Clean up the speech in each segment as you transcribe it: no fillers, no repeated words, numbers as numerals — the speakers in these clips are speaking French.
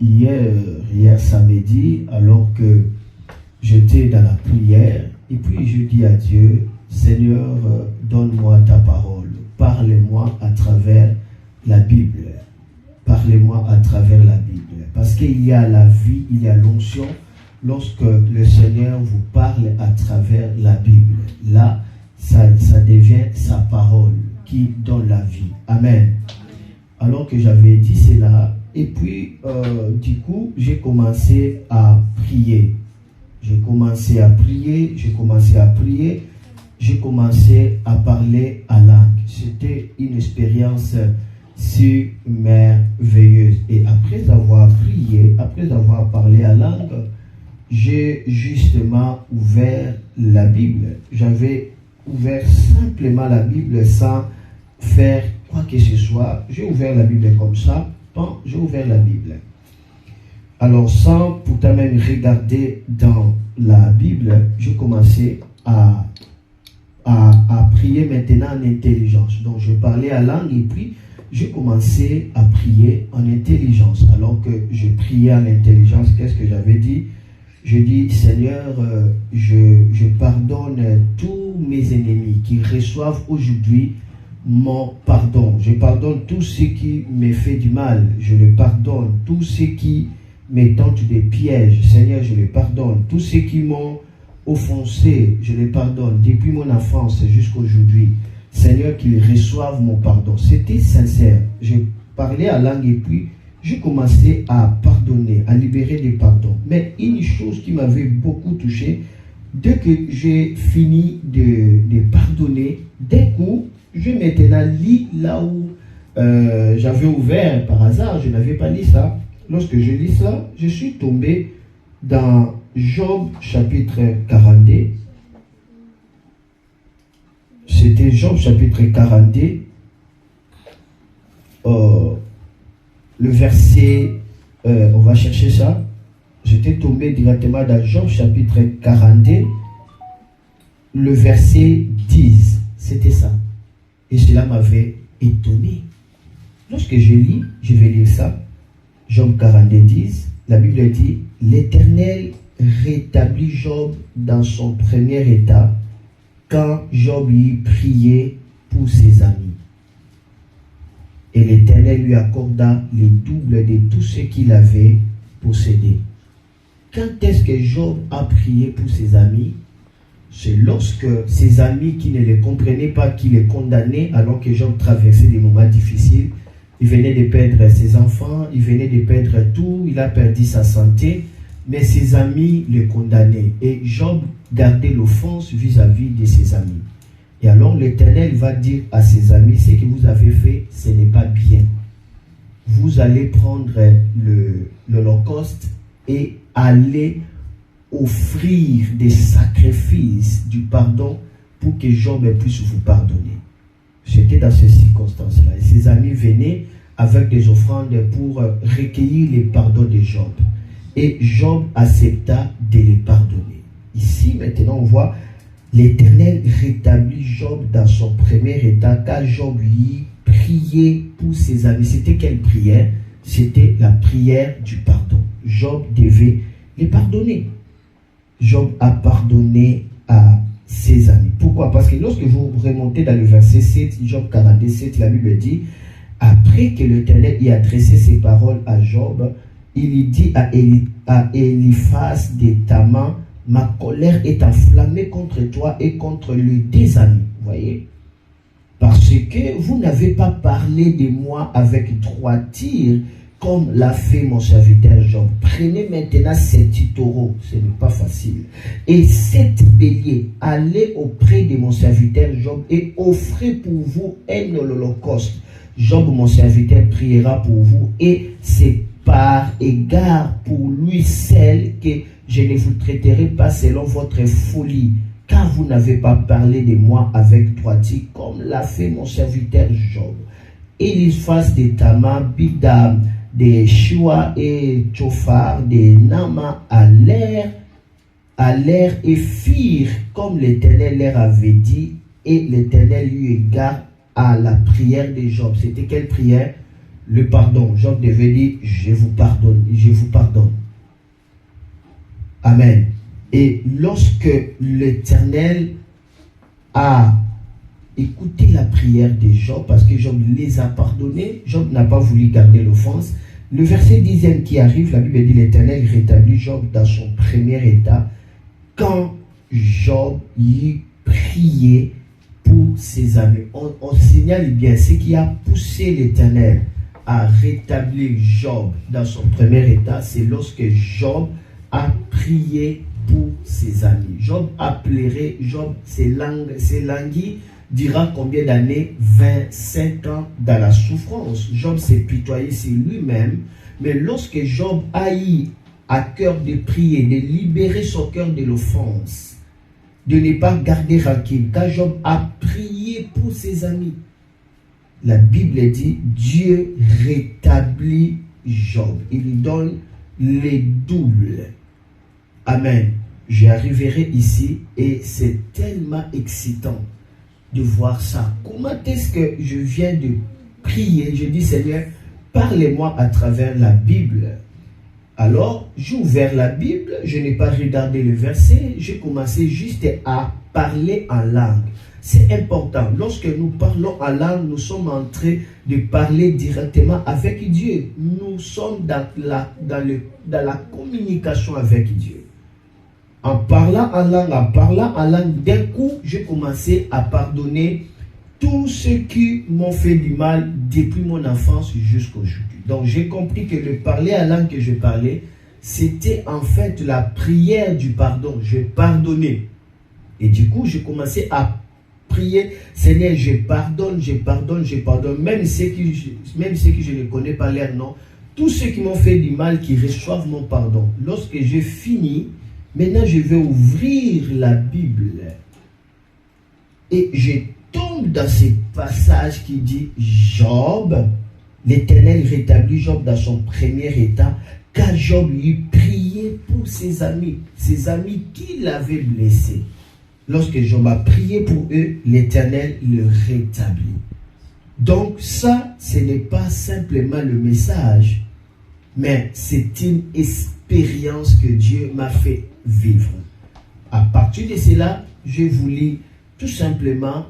Hier samedi, alors que j'étais dans la prière, et puis je dis à Dieu, Seigneur, donne-moi ta parole, parle-moi à travers la Bible, parlez-moi à travers la Bible, parce qu'il y a la vie, il y a l'onction, lorsque le Seigneur vous parle à travers la Bible, là, ça devient sa parole qui donne la vie. Amen. Alors que j'avais dit cela, et puis du coup, j'ai commencé à prier. J'ai commencé à prier, j'ai commencé à parler à langue. C'était une expérience merveilleuse. Et après avoir prié, après avoir parlé à langue, j'ai justement ouvert la Bible. J'avais ouvert simplement la Bible sans faire quoi que ce soit. J'ai ouvert la Bible comme ça. Bon, j'ai ouvert la Bible. Alors, sans pourtant même regarder dans la Bible, j'ai commencé à prier maintenant en intelligence. Donc, je parlais à langue et puis j'ai commencé à prier en intelligence. Alors que je priais en intelligence, qu'est-ce que j'avais dit? Je dis, Seigneur, je pardonne tous mes ennemis qui reçoivent aujourd'hui mon pardon. Je pardonne tous ceux qui me font du mal. Je le pardonne. Tous ceux qui me tentent des pièges. Seigneur, je les pardonne. Tous ceux qui m'ont offensé, je les pardonne. Depuis mon enfance jusqu'à aujourd'hui. Seigneur, qu'ils reçoivent mon pardon. C'était sincère. Je parlais à langue et puis j'ai commencé à pardonner, à libérer des pardons. Mais une chose qui m'avait beaucoup touché, dès que j'ai fini de pardonner, d'un coup, je maintenant lis là où j'avais ouvert par hasard, je n'avais pas lu ça. Lorsque je lis ça, je suis tombé dans Job chapitre 42. C'était Job chapitre 42. Le verset, on va chercher ça. J'étais tombé directement dans Job chapitre 42. Le verset 10. C'était ça. Et cela m'avait étonné. Lorsque je lis, je vais lire ça. Job 42, 10. La Bible dit, l'Éternel rétablit Job dans son premier état quand Job y priait pour ses amis. Et l'Éternel lui accorda les doubles de tout ce qu'il avait possédé. Quand est-ce que Job a prié pour ses amis? C'est lorsque ses amis qui ne le comprenaient pas, qui le condamnaient, alors que Job traversait des moments difficiles, il venait de perdre ses enfants, il venait de perdre tout, il a perdu sa santé, mais ses amis le condamnaient. Et Job gardait l'offense vis-à-vis de ses amis. Et alors l'Éternel va dire à ses amis, ce que vous avez fait, ce n'est pas bien. Vous allez prendre l'Holocauste et aller offrir des sacrifices du pardon pour que Job puisse vous pardonner. J'étais dans ces circonstances-là. Et ses amis venaient avec des offrandes pour recueillir les pardons de Job. Et Job accepta de les pardonner. Ici, maintenant, on voit l'Éternel rétablit Job dans son premier état car Job lui priait pour ses amis. C'était quelle prière? C'était la prière du pardon. Job devait les pardonner. Job a pardonné à ses amis. Pourquoi? Parce que lorsque vous remontez dans le verset 7, Job 47, la Bible dit, après que l'Éternel y a adressé ses paroles à Job, il y dit à Eliphaz de Thaman, ma colère est enflammée contre toi et contre les deux amis. Vous voyez? Parce que vous n'avez pas parlé de moi avec 3 tirs, comme l'a fait mon serviteur Job. Prenez maintenant 7 taureaux, ce n'est pas facile, et 7 béliers, allez auprès de mon serviteur Job et offrez pour vous un holocauste. Job, mon serviteur, priera pour vous, et c'est par égard pour lui seul que je ne vous traiterai pas selon votre folie, car vous n'avez pas parlé de moi avec 3 tirs, comme l'a fait mon serviteur Job. Eliphaz de Thaman, Bildad, de Shua et Tsophar, de Nama allèrent et firent comme l'Éternel leur avait dit, et l'Éternel lui égare à la prière de Job. C'était quelle prière? le pardon. Job devait dire, je vous pardonne, je vous pardonne. Amen. Et lorsque l'Éternel a écouté la prière de Job, parce que Job les a pardonnés, Job n'a pas voulu garder l'offense. Le verset 10e qui arrive, la Bible dit, l'Éternel rétablit Job dans son premier état quand Job y priait pour ses amis. On signale bien ce qui a poussé l'Éternel à rétablir Job dans son premier état, c'est lorsque Job a prié pour ses amis. Job a pleuré, Job s'est langui, dira combien d'années? 25 ans dans la souffrance. Job s'est pitoyé sur lui-même, mais lorsque Job a eu à cœur de prier, de libérer son cœur de l'offense, de ne pas garder rancune, quand Job a prié pour ses amis, la Bible dit, Dieu rétablit Job. Il lui donne les doubles. Amen. J'arriverai ici et c'est tellement excitant de voir ça. Comment est-ce que je viens de prier? Je dis, Seigneur, parlez-moi à travers la Bible. Alors, j'ai ouvert la Bible, je n'ai pas regardé le verset, j'ai commencé juste à parler en langue. C'est important. Lorsque nous parlons en langue, nous sommes en train de parler directement avec Dieu. Nous sommes dans la communication avec Dieu. En parlant en langue, d'un coup, j'ai commencé à pardonner tous ceux qui m'ont fait du mal depuis mon enfance jusqu'aujourd'hui. Donc, j'ai compris que le parler en langue que je parlais, c'était en fait la prière du pardon. Je pardonnais. Et du coup, j'ai commencé à prier, Seigneur, je pardonne, même ceux qui je ne connais pas leur nom, tous ceux qui m'ont fait du mal, qui reçoivent mon pardon. Lorsque j'ai fini, maintenant je vais ouvrir la Bible et je tombe dans ce passage qui dit Job, l'Éternel rétablit Job dans son premier état, car Job lui priait pour ses amis qui l'avaient blessé. Lorsque Job a prié pour eux, l'Éternel le rétablit. Donc ça, ce n'est pas simplement le message, mais c'est une expérience que Dieu m'a fait vivre. À partir de cela, je voulais tout simplement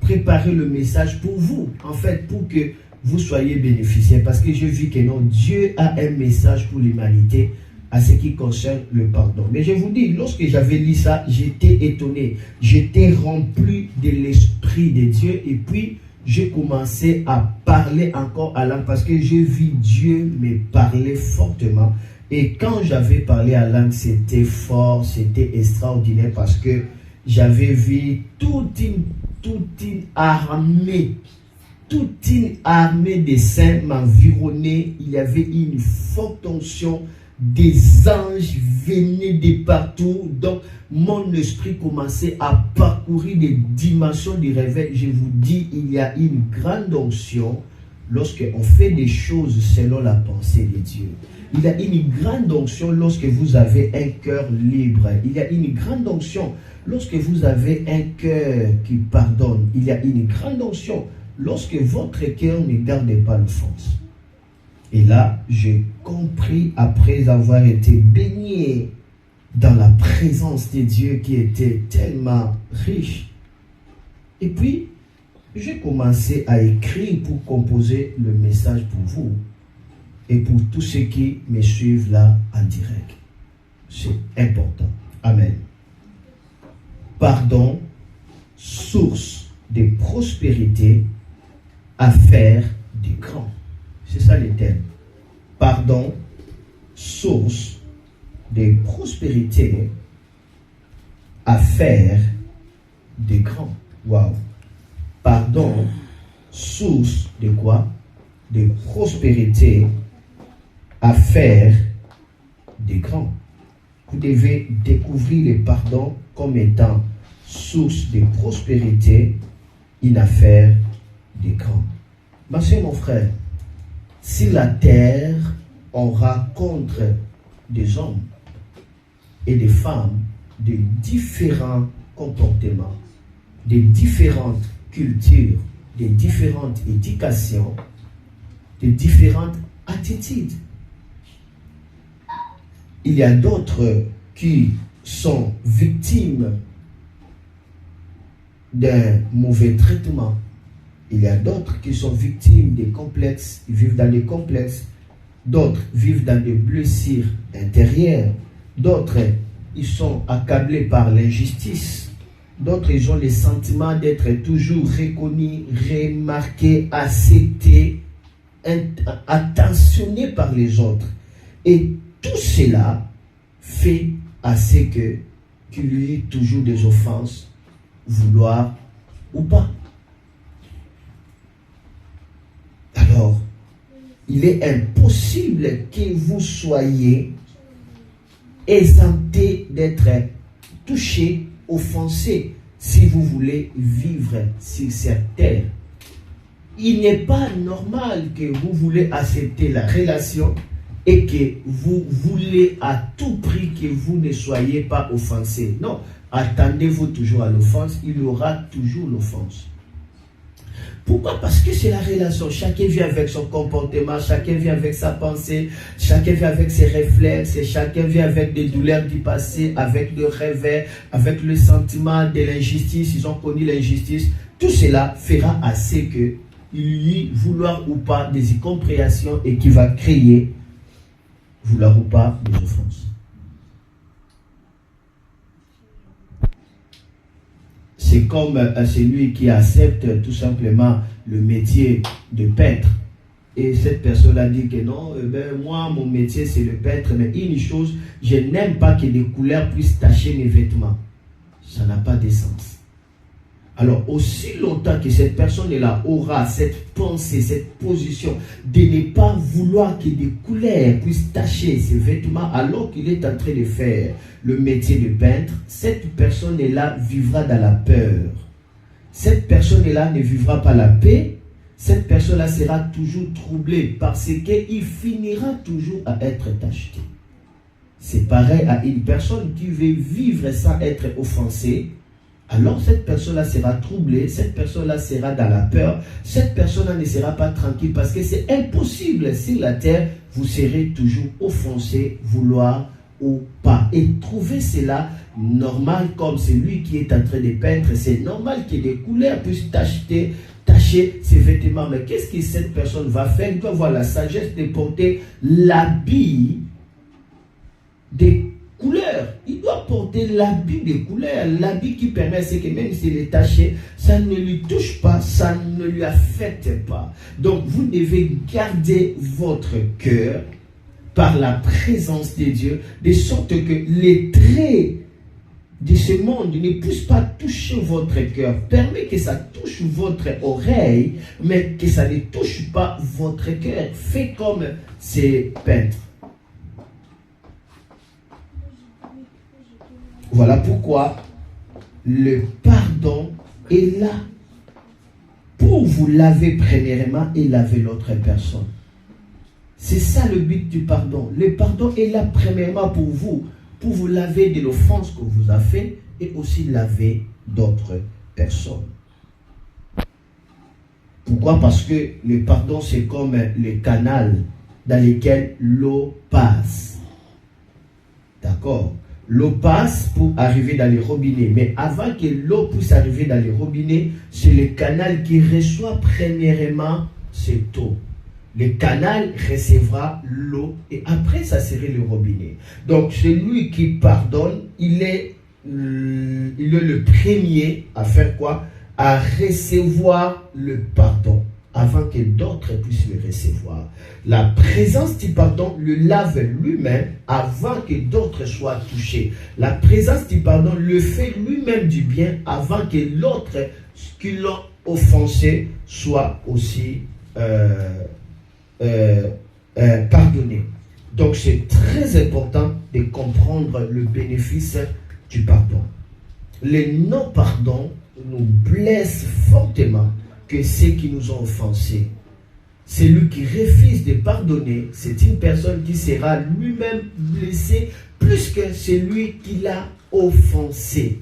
préparer le message pour vous, en fait, pour que vous soyez bénéficiaires, parce que je vis que non, Dieu a un message pour l'humanité à ce qui concerne le pardon. Mais je vous dis, lorsque j'avais lu ça, j'étais étonné, j'étais rempli de l'Esprit de Dieu, et puis j'ai commencé à parler encore à langue, parce que j'ai vu Dieu me parler fortement. Et quand j'avais parlé à langue, c'était fort, c'était extraordinaire, parce que j'avais vu toute une armée de saints m'environner. Il y avait une forte onction, des anges venaient de partout. Donc mon esprit commençait à parcourir des dimensions du réveil. Je vous dis, il y a une grande onction lorsque on fait des choses selon la pensée de Dieu. Il y a une grande onction lorsque vous avez un cœur libre. Il y a une grande onction lorsque vous avez un cœur qui pardonne. Il y a une grande onction lorsque votre cœur ne garde pas l'offense. Et là, j'ai compris, après avoir été baigné dans la présence de Dieu qui était tellement riche. Et puis, j'ai commencé à écrire pour composer le message pour vous et pour tous ceux qui me suivent là en direct. C'est important. Amen. Pardon, source de prospérité, affaire des grands. C'est ça le thème. Pardon, source de prospérité, affaire des grands. Waouh. Pardon, source de quoi? De prospérité, affaire des grands. Vous devez découvrir le pardon comme étant source de prospérité, une affaire des grands. Ma soeur, mon frère, si la terre, on rencontre des hommes et des femmes de différents comportements, de différentes cultures, de différentes éducations, de différentes attitudes. Il y a d'autres qui sont victimes d'un mauvais traitement. Il y a d'autres qui sont victimes des complexes, ils vivent dans des complexes. D'autres vivent dans des blessures intérieures. D'autres, ils sont accablés par l'injustice. D'autres, ils ont le sentiment d'être toujours reconnus, remarqués, acceptés, attentionnés par les autres. Et tout cela fait à ce qu'il y ait toujours des offenses, vouloir ou pas. Alors, il est impossible que vous soyez exempté d'être touché, offensé, si vous voulez vivre sur cette terre. Il n'est pas normal que vous voulez accepter la relation et que vous voulez à tout prix que vous ne soyez pas offensé. Non, attendez-vous toujours à l'offense, il y aura toujours l'offense. Pourquoi? Parce que c'est la relation. Chacun vient avec son comportement, chacun vient avec sa pensée, chacun vient avec ses réflexes, et chacun vient avec des douleurs du passé, avec le revers, avec le sentiment de l'injustice. Ils ont connu l'injustice. Tout cela fera assez que il y ait, vouloir ou pas, des incompréhensions et qui va créer, vouloir ou pas, des offenses. C'est comme celui qui accepte tout simplement le métier de peintre. Et cette personne a dit que non, moi, mon métier, c'est le peintre. Mais une chose, je n'aime pas que des couleurs puissent tacher mes vêtements. Ça n'a pas de sens. Alors, aussi longtemps que cette personne-là aura cette pensée, cette position de ne pas vouloir que des couleurs puissent tacher ses vêtements alors qu'il est en train de faire le métier de peintre, cette personne-là vivra dans la peur. Cette personne-là ne vivra pas la paix. Cette personne-là sera toujours troublée parce qu'il finira toujours à être taché. C'est pareil à une personne qui veut vivre sans être offensée. Alors cette personne-là sera troublée, cette personne-là sera dans la peur, cette personne-là ne sera pas tranquille parce que c'est impossible sur la terre, vous serez toujours offensé, vouloir ou pas. Et trouver cela normal comme celui qui est en train de peindre, c'est normal que des couleurs puissent tacher ses vêtements. Mais qu'est-ce que cette personne va faire? Il doit avoir la sagesse de porter l'habit des couleurs. Il doit porter l'habit des couleurs, l'habit qui permet à ce que même s'il est taché, ça ne lui touche pas, ça ne lui affecte pas. Donc vous devez garder votre cœur par la présence de Dieu, de sorte que les traits de ce monde ne puissent pas toucher votre cœur. Permet que ça touche votre oreille, mais que ça ne touche pas votre cœur. Faites comme ces peintres. Voilà pourquoi le pardon est là pour vous laver premièrement et laver l'autre personne. C'est ça le but du pardon. Le pardon est là premièrement pour vous laver de l'offense que vous avez fait et aussi laver d'autres personnes. Pourquoi? Parce que le pardon c'est comme le canal dans lequel l'eau passe. D'accord? L'eau passe pour arriver dans les robinets. Mais avant que l'eau puisse arriver dans les robinets, c'est le canal qui reçoit premièrement cette eau. Le canal recevra l'eau et après ça serait le robinet. Donc celui qui pardonne, il est le premier à faire quoi? À recevoir le pardon avant que d'autres puissent le recevoir. La présence du pardon le lave lui-même avant que d'autres soient touchés. La présence du pardon le fait lui-même du bien avant que l'autre qui l'a offensé soit aussi pardonné. Donc c'est très important de comprendre le bénéfice du pardon. Le non-pardon nous blesse fortement que ceux qui nous ont offensés. Celui qui refuse de pardonner, c'est une personne qui sera lui-même blessé plus que celui qui l'a offensé.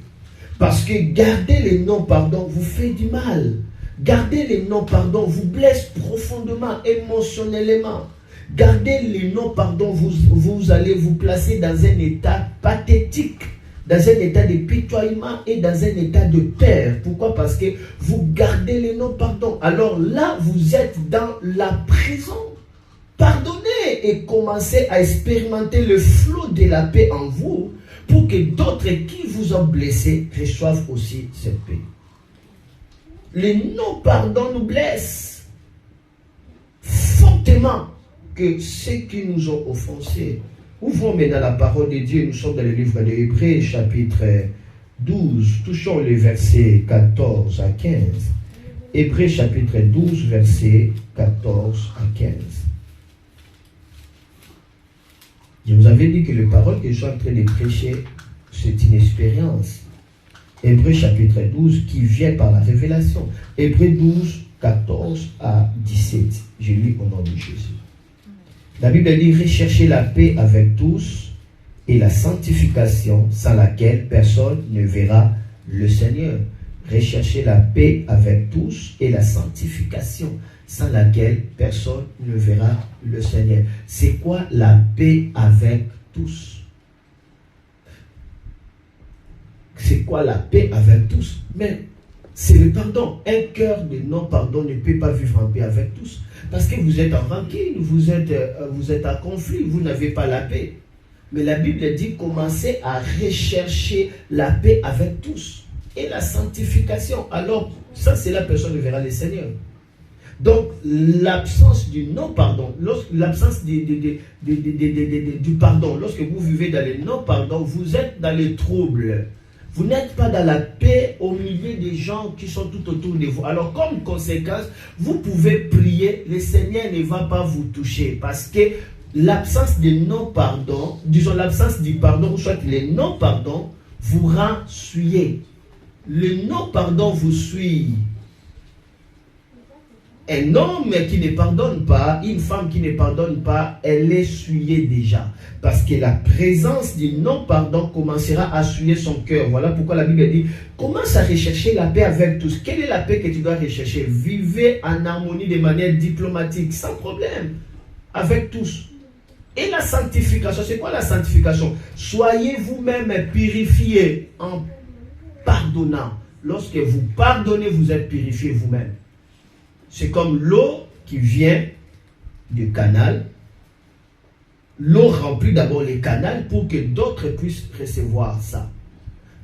Parce que garder le non-pardon vous fait du mal. Garder les non-pardons vous blesse profondément, émotionnellement. Garder les non-pardons, vous allez vous placer dans un état pathétique, dans un état de pitoyement et dans un état de peur. Pourquoi? Parce que vous gardez les non-pardons. Alors là, vous êtes dans la prison. Pardonnez et commencez à expérimenter le flot de la paix en vous pour que d'autres qui vous ont blessé reçoivent aussi cette paix. Les non-pardons nous blessent fortement que ceux qui nous ont offensés. Ouvrons maintenant la parole de Dieu. Nous sommes dans le livre de Hébreux, chapitre 12. Touchons les versets 14 à 15. Hébreux, chapitre 12, versets 14 à 15. Je vous avais dit que les paroles que je suis en train de prêcher, c'est une expérience. Hébreux chapitre 12 qui vient par la révélation. Hébreux 12, 14 à 17. Je lis au nom de Jésus. La Bible dit: recherchez la paix avec tous et la sanctification sans laquelle personne ne verra le Seigneur. Recherchez la paix avec tous et la sanctification sans laquelle personne ne verra le Seigneur. C'est quoi la paix avec tous? C'est quoi la paix avec tous? Mais c'est le pardon. Un cœur de non-pardon ne peut pas vivre en paix avec tous. Parce que vous êtes en rancune, vous êtes en conflit, vous n'avez pas la paix. Mais la Bible dit: commencez à rechercher la paix avec tous et la sanctification. Alors, ça, c'est la personne qui verra le Seigneur. Donc, l'absence du non-pardon, l'absence du pardon, lorsque vous vivez dans le non-pardon, vous êtes dans les troubles. Vous n'êtes pas dans la paix au milieu des gens qui sont tout autour de vous. Alors, comme conséquence, vous pouvez prier, le Seigneur ne va pas vous toucher parce que l'absence de non-pardon, disons l'absence du pardon, ou soit le non-pardon, vous rend souillé. Le non-pardon vous suit. Un homme qui ne pardonne pas, une femme qui ne pardonne pas, elle est souillée déjà. Parce que la présence du non-pardon commencera à souiller son cœur. Voilà pourquoi la Bible dit: commence à rechercher la paix avec tous. Quelle est la paix que tu dois rechercher? Vivez en harmonie de manière diplomatique, sans problème, avec tous. Et la sanctification, c'est quoi la sanctification? Soyez vous-même purifiés en pardonnant. Lorsque vous pardonnez, vous êtes purifiés vous-même. C'est comme l'eau qui vient du canal. L'eau remplit d'abord les canaux pour que d'autres puissent recevoir ça.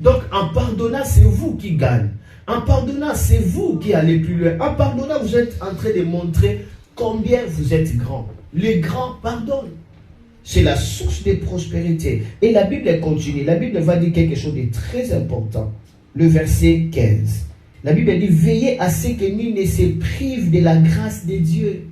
Donc, en pardonnant, c'est vous qui gagnez. En pardonnant, c'est vous qui allez plus loin. En pardonnant, vous êtes en train de montrer combien vous êtes grand. Les grands pardonnent. C'est la source de prospérité. Et la Bible continue. La Bible va dire quelque chose de très important. Le verset 15. La Bible dit: veillez à ce que nul ne se prive de la grâce de Dieu,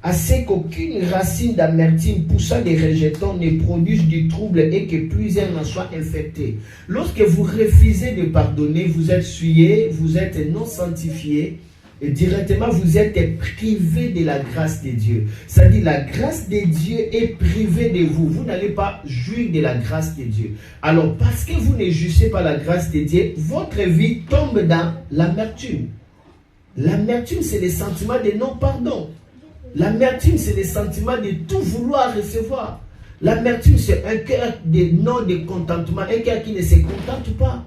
à ce qu'aucune racine d'amertume poussant des rejetons ne produise du trouble et que plusieurs en soient infectés. Lorsque vous refusez de pardonner, vous êtes souillé, vous êtes non sanctifié, et directement vous êtes privé de la grâce de Dieu. C'est-à-dire la grâce de Dieu est privée de vous. Vous n'allez pas jouir de la grâce de Dieu. Alors parce que vous ne jouissez pas la grâce de Dieu, votre vie tombe dans l'amertume. L'amertume, c'est le sentiment de non-pardon. L'amertume, c'est le sentiment de tout vouloir recevoir. L'amertume, c'est un cœur de non-contentement, un cœur qui ne se contente pas.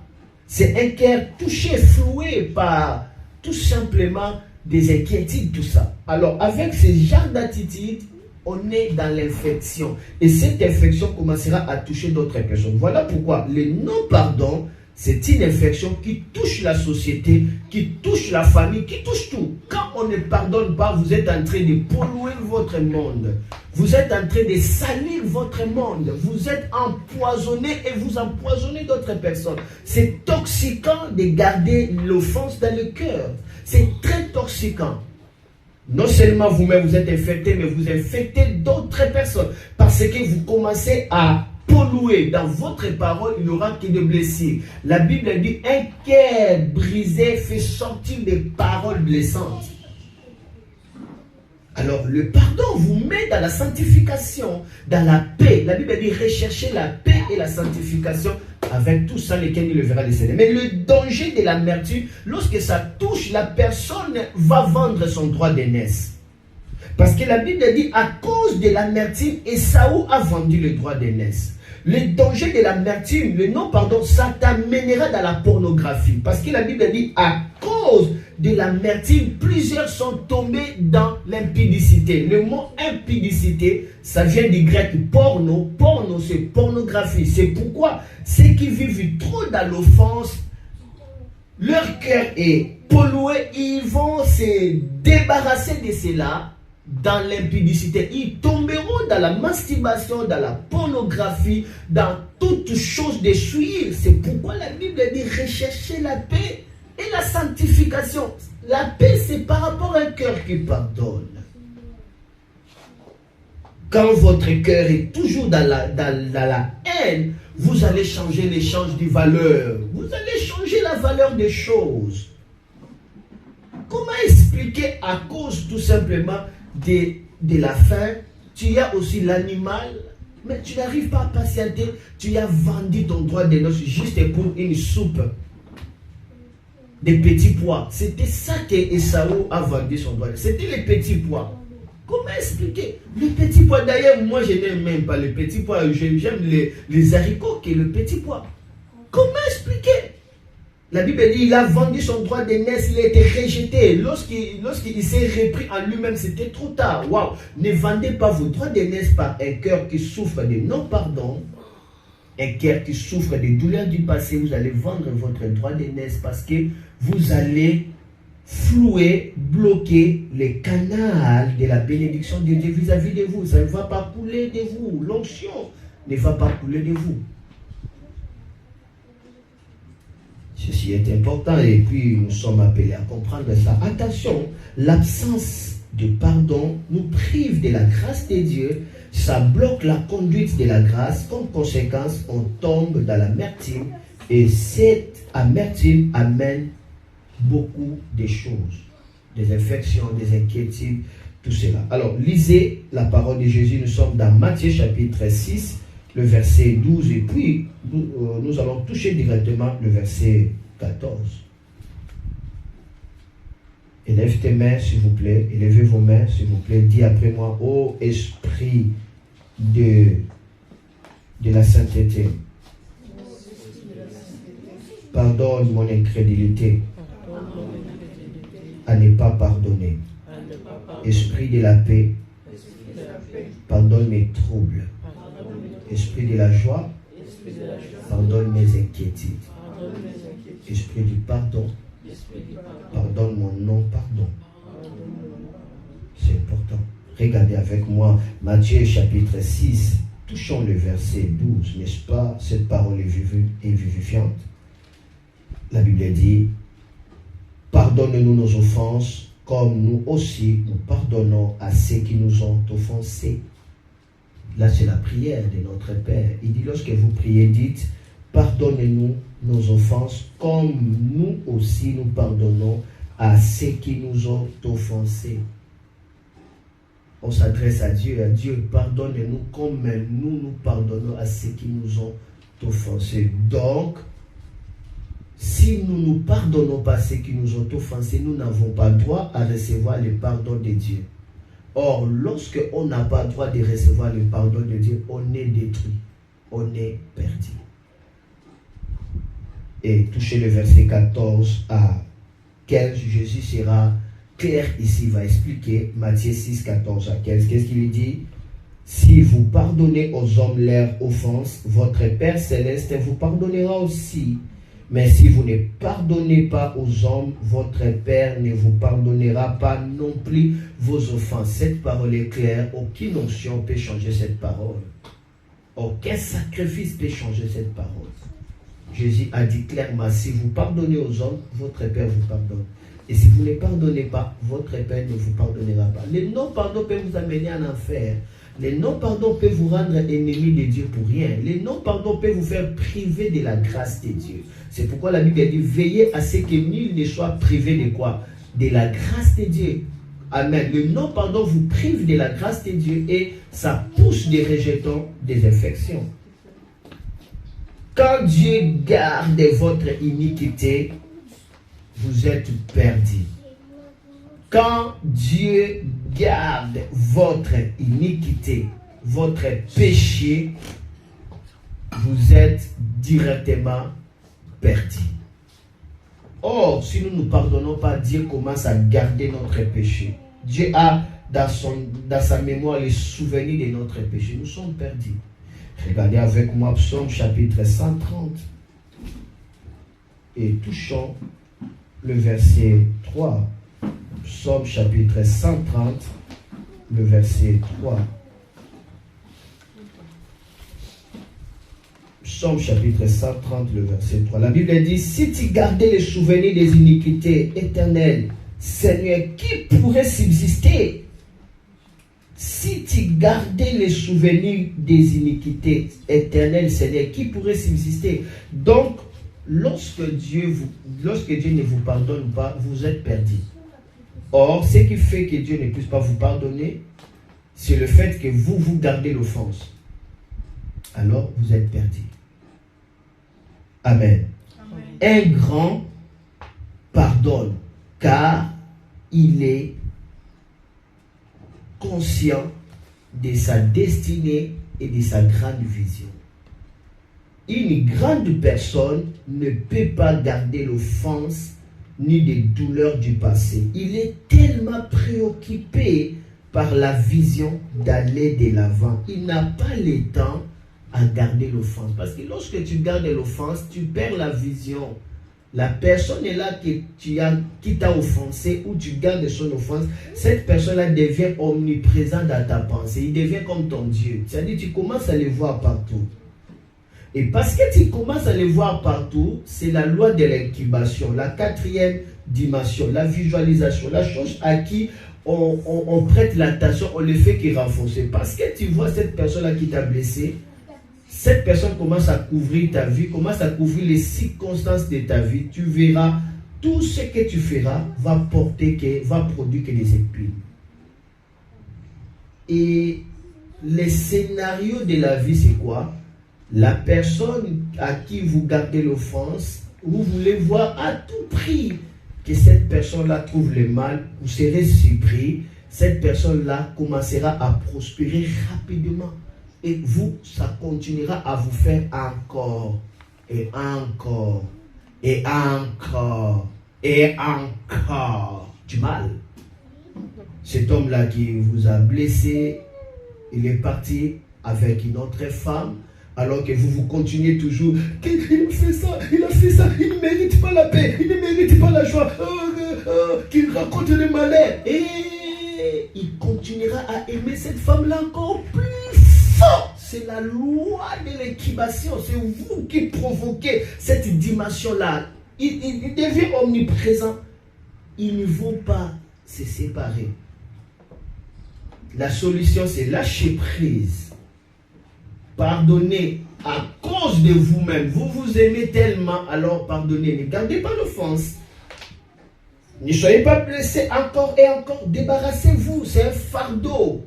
C'est un cœur touché, floué par tout simplement des inquiétudes, tout ça. Alors, avec ce genre d'attitude, on est dans l'infection. Et cette infection commencera à toucher d'autres personnes. Voilà pourquoi le non-pardon, c'est une infection qui touche la société, qui touche la famille, qui touche tout. Quand on ne pardonne pas, vous êtes en train de polluer votre monde. Vous êtes en train de salir votre monde. Vous êtes empoisonné et vous empoisonnez d'autres personnes. C'est toxiquant de garder l'offense dans le cœur. C'est très toxiquant. Non seulement vous-même vous êtes infecté, mais vous infectez d'autres personnes. Parce que vous commencez à polluer dans votre parole, il n'y aura que des blessures. La Bible dit: un cœur brisé fait sortir des paroles blessantes. Alors, le pardon vous met dans la sanctification, dans la paix. La Bible dit rechercher la paix et la sanctification avec tout ça, lesquels il le verra le Seigneur. Mais le danger de l'amertume, lorsque ça touche, la personne va vendre son droit d'aînesse. Parce que la Bible dit, à cause de l'amertume, Esaü a vendu le droit d'aînesse. Le danger de l'amertume, le non-pardon, ça t'amènera dans la pornographie. Parce que la Bible dit, à cause de l'amertume, plusieurs sont tombés dans l'impudicité. Le mot impudicité, ça vient du grec porno. Porno, c'est pornographie. C'est pourquoi ceux qui vivent trop dans l'offense, leur cœur est pollué. Ils vont se débarrasser de cela dans l'impudicité. Ils tomberont dans la masturbation, dans la pornographie, dans toutes choses de suivre. C'est pourquoi la Bible dit rechercher la paix et la sanctification. La paix, c'est par rapport à un cœur qui pardonne. Quand votre cœur est toujours dans la haine, vous allez changer l'échange des valeurs. Vous allez changer la valeur des choses. Comment expliquer à cause tout simplement de la faim, tu as aussi l'animal, mais tu n'arrives pas à patienter, tu as vendu ton droit de noces juste pour une soupe des petits pois. C'était ça que Esaü a vendu son droit. C'était les petits pois. Comment expliquer? Les petits pois, d'ailleurs, moi je n'aime même pas les petits pois, j'aime les haricots que le petit pois. Comment expliquer? La Bible dit, il a vendu son droit d'aînesse, il a été rejeté. Lorsqu'il s'est repris en lui-même, c'était trop tard. Waouh! Ne vendez pas vos droits d'aînesse par un cœur qui souffre de non-pardon, un cœur qui souffre des douleurs du passé. Vous allez vendre votre droit d'aînesse parce que vous allez flouer, bloquer les canaux de la bénédiction de Dieu vis-à-vis de vous. Ça ne va pas couler de vous. L'onction ne va pas couler de vous. Ceci est important et puis nous sommes appelés à comprendre ça. Attention, l'absence de pardon nous prive de la grâce de Dieu. Ça bloque la conduite de la grâce. Comme conséquence, on tombe dans l'amertume. Et cette amertume amène beaucoup de choses. Des infections, des inquiétudes, tout cela. Alors, lisez la parole de Jésus. Nous sommes dans Matthieu chapitre 6. Le verset 12, et puis nous allons toucher directement le verset 14. Élève tes mains, s'il vous plaît. Élevez vos mains, s'il vous plaît. Dis après moi, ô esprit de la sainteté, pardonne mon incrédulité à ne pas pardonner. Esprit de la paix, pardonne mes troubles. Esprit de la joie, pardonne mes inquiétudes. Esprit du pardon, pardonne mon non-pardon. C'est important. Regardez avec moi Matthieu chapitre 6. Touchons le verset 12, n'est-ce pas? Cette parole est vivifiante. La Bible dit, pardonne-nous nos offenses, comme nous aussi nous pardonnons à ceux qui nous ont offensés. Là, c'est la prière de notre Père. Il dit, lorsque vous priez, dites, pardonnez-nous nos offenses, comme nous aussi nous pardonnons à ceux qui nous ont offensés. On s'adresse à Dieu, pardonnez-nous comme nous pardonnons à ceux qui nous ont offensés. Donc, si nous ne pardonnons pas à ceux qui nous ont offensés, nous n'avons pas droit à recevoir le pardon de Dieu. Or, lorsque on n'a pas le droit de recevoir le pardon de Dieu, on est détruit, on est perdu. Et touchez le verset 14 à 15, Jésus sera clair ici, il va expliquer Matthieu 6, 14 à 15. Qu'est-ce qu'il dit? Si vous pardonnez aux hommes leurs offenses, votre Père Céleste vous pardonnera aussi. Mais si vous ne pardonnez pas aux hommes, votre Père ne vous pardonnera pas non plus vos offenses. Cette parole est claire. Aucune onction peut changer cette parole. Aucun sacrifice peut changer cette parole. Jésus a dit clairement, si vous pardonnez aux hommes, votre Père vous pardonne. Et si vous ne pardonnez pas, votre Père ne vous pardonnera pas. Les non-pardons peuvent vous amener en enfer. Les non-pardons peuvent vous rendre ennemi de Dieu pour rien. Les non-pardons peuvent vous faire priver de la grâce de Dieu. C'est pourquoi la Bible dit, veillez à ce que nul ne soit privé de quoi? De la grâce de Dieu. Amen. Le non-pardon vous prive de la grâce de Dieu et ça pousse des rejetons, des infections. Quand Dieu garde votre iniquité, vous êtes perdu. Quand Dieu garde votre iniquité, votre péché, vous êtes directement perdu. Or, si nous ne pardonnons pas, Dieu commence à garder notre péché. Dieu a dans sa mémoire les souvenirs de notre péché. Nous sommes perdus. Regardez avec moi Psaume chapitre 130 et touchons le verset 3. Psaume chapitre 130, le verset 3. Psaume chapitre 130, le verset 3. La Bible dit, si tu gardais les souvenirs des iniquités éternelles, Seigneur, qui pourrait subsister? Si tu gardais les souvenirs des iniquités éternelles, Seigneur, qui pourrait subsister? Donc, lorsque Dieu ne vous pardonne pas, vous êtes perdu. Or, ce qui fait que Dieu ne puisse pas vous pardonner, c'est le fait que vous gardez l'offense. Alors, vous êtes perdu. Amen. Amen. Un grand pardonne, car il est conscient de sa destinée et de sa grande vision. Une grande personne ne peut pas garder l'offense ni des douleurs du passé. Il est tellement préoccupé par la vision d'aller de l'avant. Il n'a pas le temps à garder l'offense. Parce que lorsque tu gardes l'offense, tu perds la vision. La personne est là qui t'a offensé ou tu gardes son offense. Cette personne-là devient omniprésente dans ta pensée. Il devient comme ton Dieu. C'est-à-dire tu commences à le voir partout. Et parce que tu commences à le voir partout, c'est la loi de l'incubation, la quatrième dimension, la visualisation, la chose à qui on prête l'attention, on le fait qui renforce. Parce que tu vois cette personne-là qui t'a blessé, cette personne commence à couvrir ta vie, commence à couvrir les circonstances de ta vie. Tu verras, tout ce que tu feras va produire que des épines. Et le scénario de la vie, c'est quoi? La personne à qui vous gardez l'offense, vous voulez voir à tout prix que cette personne-là trouve le mal, vous serez surpris, cette personne-là commencera à prospérer rapidement. Et vous, ça continuera à vous faire encore, et encore, et encore, et encore du mal. Cet homme-là qui vous a blessé, il est parti avec une autre femme, alors que vous continuez toujours, il a fait ça, il ne mérite pas la paix, il ne mérite pas la joie, qu'il raconte le malheur. Et il continuera à aimer cette femme-là encore plus fort. C'est la loi de l'incubation, c'est vous qui provoquez cette dimension-là. Il devient omniprésent. Ils ne vont pas se séparer. La solution, c'est lâcher prise. Pardonnez à cause de vous-même. Vous vous aimez tellement, alors pardonnez. Ne gardez pas l'offense. Ne soyez pas blessés encore et encore. Débarrassez-vous. C'est un fardeau.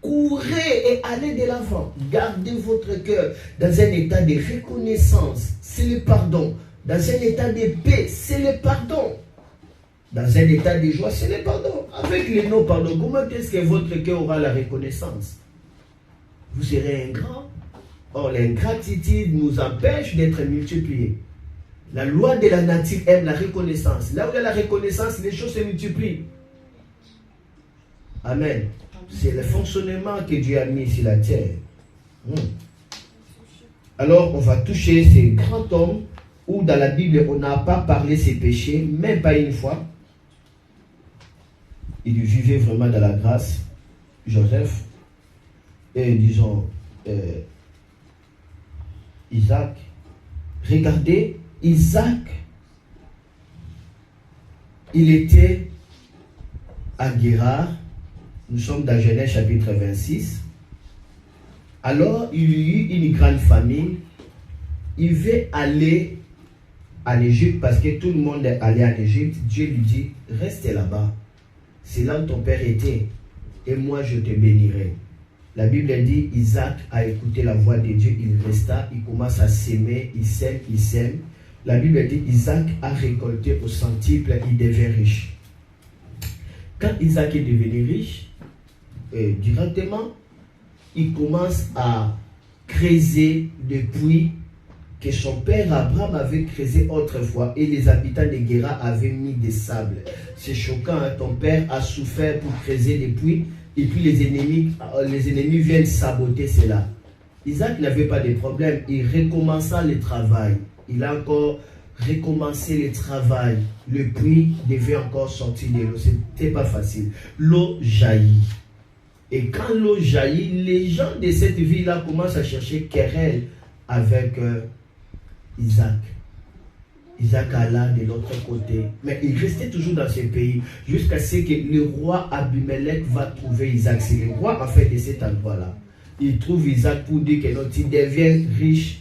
Courez et allez de l'avant. Gardez votre cœur dans un état de reconnaissance. C'est le pardon. Dans un état de paix, c'est le pardon. Dans un état de joie, c'est le pardon. Avec le non-pardon, comment est-ce que votre cœur aura la reconnaissance? Vous serez ingrat. Or, l'ingratitude nous empêche d'être multipliés. La loi de la nature aime la reconnaissance. Là où il y a la reconnaissance, les choses se multiplient. Amen. C'est le fonctionnement que Dieu a mis sur la terre. Alors, on va toucher ces grands hommes où dans la Bible, on n'a pas parlé de ses péchés, même pas une fois. Il vivait vraiment dans la grâce. Joseph et disons Isaac. Regardez, Isaac, il était à Guérard. Nous sommes dans Genèse chapitre 26. Alors, il y eut une grande famille. Il veut aller en Égypte parce que tout le monde est allé en Égypte. Dieu lui dit, restez là-bas. c'est là où ton père était, et moi je te bénirai. La Bible dit, Isaac a écouté la voix de Dieu, il resta, il commence à s'aimer, il sème, il sème. La Bible dit, Isaac a récolté au centuple, il devient riche. Quand Isaac est devenu riche, directement, il commence à creuser des puits que son père Abraham avait creusé autrefois et les habitants de Guéra avaient mis des sables. C'est choquant, hein? Ton père a souffert pour creuser des puits et puis les ennemis viennent saboter cela. Isaac n'avait pas de problème, il recommença le travail. Il a encore recommencé le travail. Le puits devait encore sortir de l'eau, c'était pas facile. L'eau jaillit. Et quand l'eau jaillit, les gens de cette ville-là commencent à chercher querelle avec Isaac. Isaac alla de l'autre côté. Mais il restait toujours dans ce pays jusqu'à ce que le roi Abimelech va trouver Isaac. C'est le roi en fait de cet endroit-là. Il trouve Isaac pour dire que non, tu deviens riche,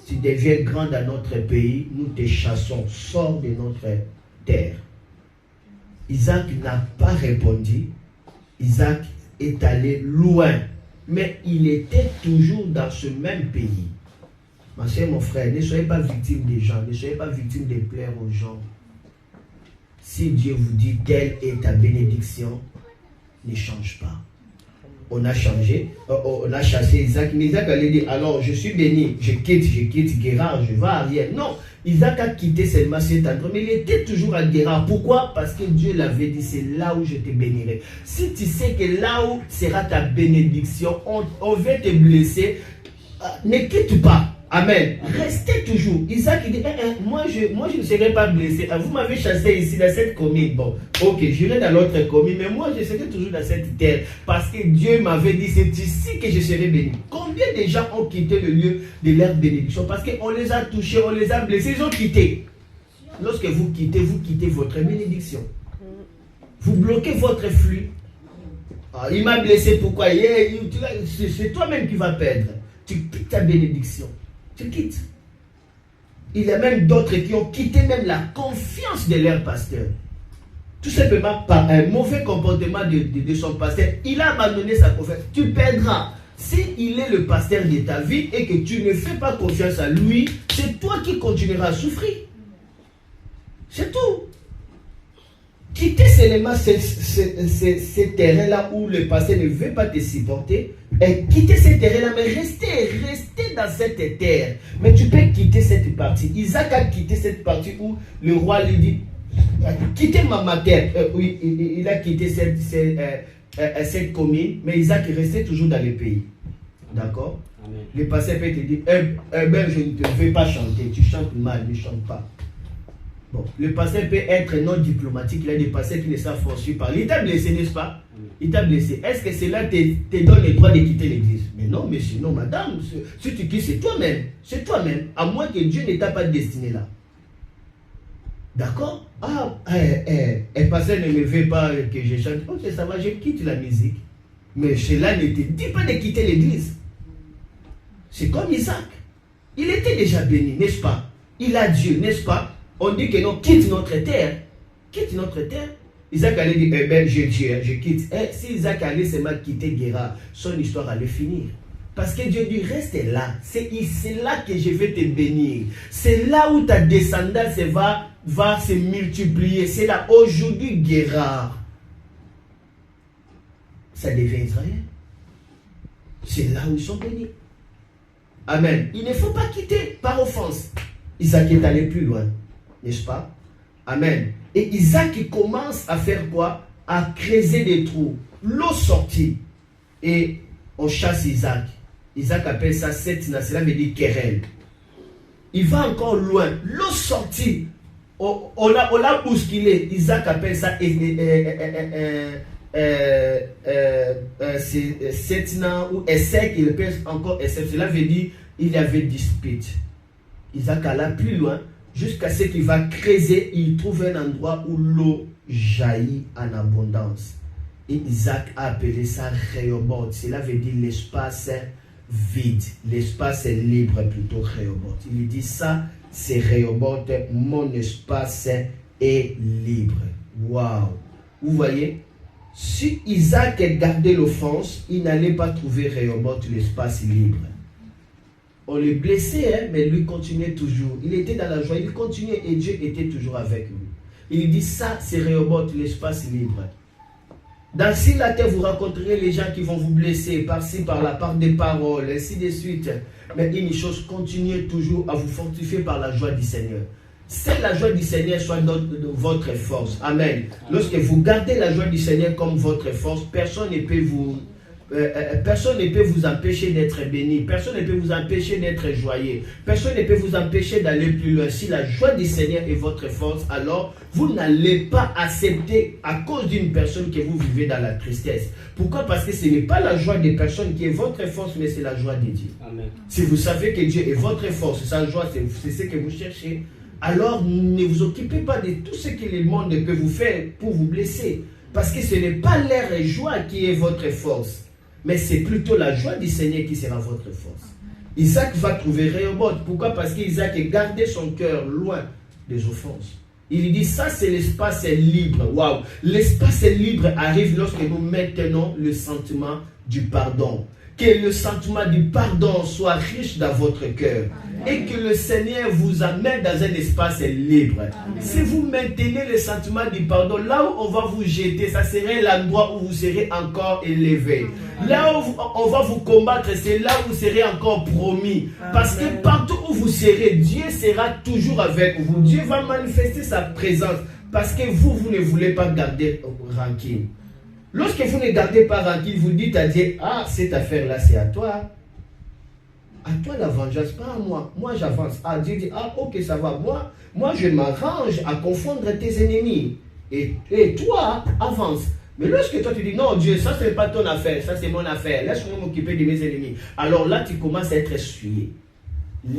tu deviens grand dans notre pays, nous te chassons, sors de notre terre. Isaac n'a pas répondu. Isaac est allé loin, mais il était toujours dans ce même pays. Ma soeur, mon frère, ne soyez pas victime des gens, ne soyez pas victime de plaire aux gens. Si Dieu vous dit telle est ta bénédiction, ne change pas. On a changé, on a chassé Isaac, mais Isaac allait dire, alors je suis béni, je quitte Guérard, je vais à Ariel. Non, Isaac a quitté seulement cet endroit, mais il était toujours à Guérard. Pourquoi? Parce que Dieu l'avait dit, c'est là où je te bénirai. Si tu sais que là où sera ta bénédiction, on va te blesser, ne quitte pas. Amen. Restez toujours. Isaac il dit, moi je ne serai pas blessé. Vous m'avez chassé ici dans cette commune. Bon, ok, j'irai dans l'autre commune, mais moi je serai toujours dans cette terre. Parce que Dieu m'avait dit, c'est ici que je serai béni. Combien de gens ont quitté le lieu de leur bénédiction? Parce qu'on les a touchés, on les a blessés, ils ont quitté. Lorsque vous quittez votre bénédiction. Vous bloquez votre flux. Il m'a blessé, pourquoi? C'est toi-même qui vas perdre. Tu quittes ta bénédiction. Tu quittes. Il y a même d'autres qui ont quitté même la confiance de leur pasteur. Tout simplement par un mauvais comportement de son pasteur. Il a abandonné sa confiance. Tu perdras. S'il est le pasteur de ta vie et que tu ne fais pas confiance à lui, c'est toi qui continueras à souffrir. C'est tout. Quitter seulement ces terrains-là où le pasteur ne veut pas te supporter. Et quitter ces terrains-là, mais rester dans cette terre. Mais tu peux quitter cette partie. Isaac a quitté cette partie où le roi lui dit, quittez ma terre. Oui, il a quitté cette commune, mais Isaac est resté toujours dans le pays. D'accord? Le pasteur peut te dire, je ne te veux pas chanter. Tu chantes mal, ne chante pas. Bon, le pasteur peut être non diplomatique. Il y a des pasteurs qui ne savent pas parler. Il t'a blessé, n'est-ce pas? Il t'a blessé. Est-ce que cela te donne le droit de quitter l'église? Mais non, monsieur, non, madame. Si tu quittes, c'est toi-même. C'est toi-même. À moins que Dieu ne t'a pas destiné là. D'accord? Un pasteur ne me veut pas que je chante. Ok, ça va, je quitte la musique. Mais cela ne te dit pas de quitter l'église. C'est comme Isaac. Il était déjà béni, n'est-ce pas? Il a Dieu, n'est-ce pas? On dit que non, quitte notre terre. Quitte notre terre. Isaac allait dire, je quitte. Si Isaac allait seulement quitter Guéra, son histoire allait finir. Parce que Dieu dit, reste là. C'est là que je vais te bénir. C'est là où ta descendance va se multiplier. C'est là, aujourd'hui, Guéra. Ça devient Israël. C'est là où ils sont bénis. Amen. Il ne faut pas quitter par offense. Isaac est allé plus loin. N'est-ce pas? Amen. Et Isaac commence à faire quoi? À creuser des trous. L'eau sortit. Et on chasse Isaac. Isaac appelle ça Setna. Cela veut dire querelle. Il va encore loin. L'eau sortit. On l'a bousculé. Isaac appelle ça Setna ou Essek. Il appelle encore Essek. Cela veut dire il y avait dispute. Isaac alla plus loin. Jusqu'à ce qu'il va creuser, il trouve un endroit où l'eau jaillit en abondance. Et Isaac a appelé ça Rehoboth. Cela veut dire l'espace vide. L'espace libre plutôt Rehoboth. Il dit ça, c'est Rehoboth, mon espace est libre. Waouh! Vous voyez, Si Isaac gardait l'offense, il n'allait pas trouver Rehoboth l'espace libre. On le blessait, hein, mais lui continuait toujours. Il était dans la joie, il continuait et Dieu était toujours avec lui. Il dit ça, c'est Rehoboth, l'espace libre. Dans si la terre, vous rencontrerez les gens qui vont vous blesser par-ci, par-là, par des paroles, ainsi de suite. Mais une chose, continuez toujours à vous fortifier par la joie du Seigneur. C'est la joie du Seigneur soit votre force. Amen. Lorsque vous gardez la joie du Seigneur comme votre force, personne ne peut vous empêcher d'être béni. Personne ne peut vous empêcher d'être joyeux. Personne ne peut vous empêcher d'aller plus loin. Si la joie du Seigneur est votre force, alors vous n'allez pas accepter à cause d'une personne que vous vivez dans la tristesse. Pourquoi? Parce que ce n'est pas la joie des personnes qui est votre force, mais c'est la joie de Dieu. Amen. Si vous savez que Dieu est votre force, sa joie, c'est ce que vous cherchez, alors ne vous occupez pas de tout ce que le monde peut vous faire pour vous blesser. Parce que ce n'est pas leur joie qui est votre force, mais c'est plutôt la joie du Seigneur qui sera votre force. Isaac va trouver Rehoboth. Pourquoi? Parce qu'Isaac a gardé son cœur loin des offenses. Il dit ça, c'est l'espace libre. Waouh! L'espace libre arrive lorsque nous maintenons le sentiment du pardon. Que le sentiment du pardon soit riche dans votre cœur. Et que le Seigneur vous amène dans un espace libre. Amen. Si vous maintenez le sentiment du pardon, là où on va vous jeter, ça serait l'endroit où vous serez encore élevé. Amen. Là où on va vous combattre, c'est là où vous serez encore promis. Amen. Parce que partout où vous serez, Dieu sera toujours avec vous. Dieu va manifester sa présence. Parce que vous ne voulez pas garder rancune. Lorsque vous ne gardez pas rancune, vous dites à Dieu, ah, cette affaire-là, c'est à toi. À toi la vengeance, pas à moi. Moi, j'avance. Ah, Dieu dit, ah, ok, ça va. Moi, je m'arrange à confondre tes ennemis. Et toi, avance. Mais lorsque toi, tu dis, non, Dieu, ça, ce n'est pas ton affaire. Ça, c'est mon affaire. Laisse-moi m'occuper de mes ennemis. Alors là, tu commences à être essuyé.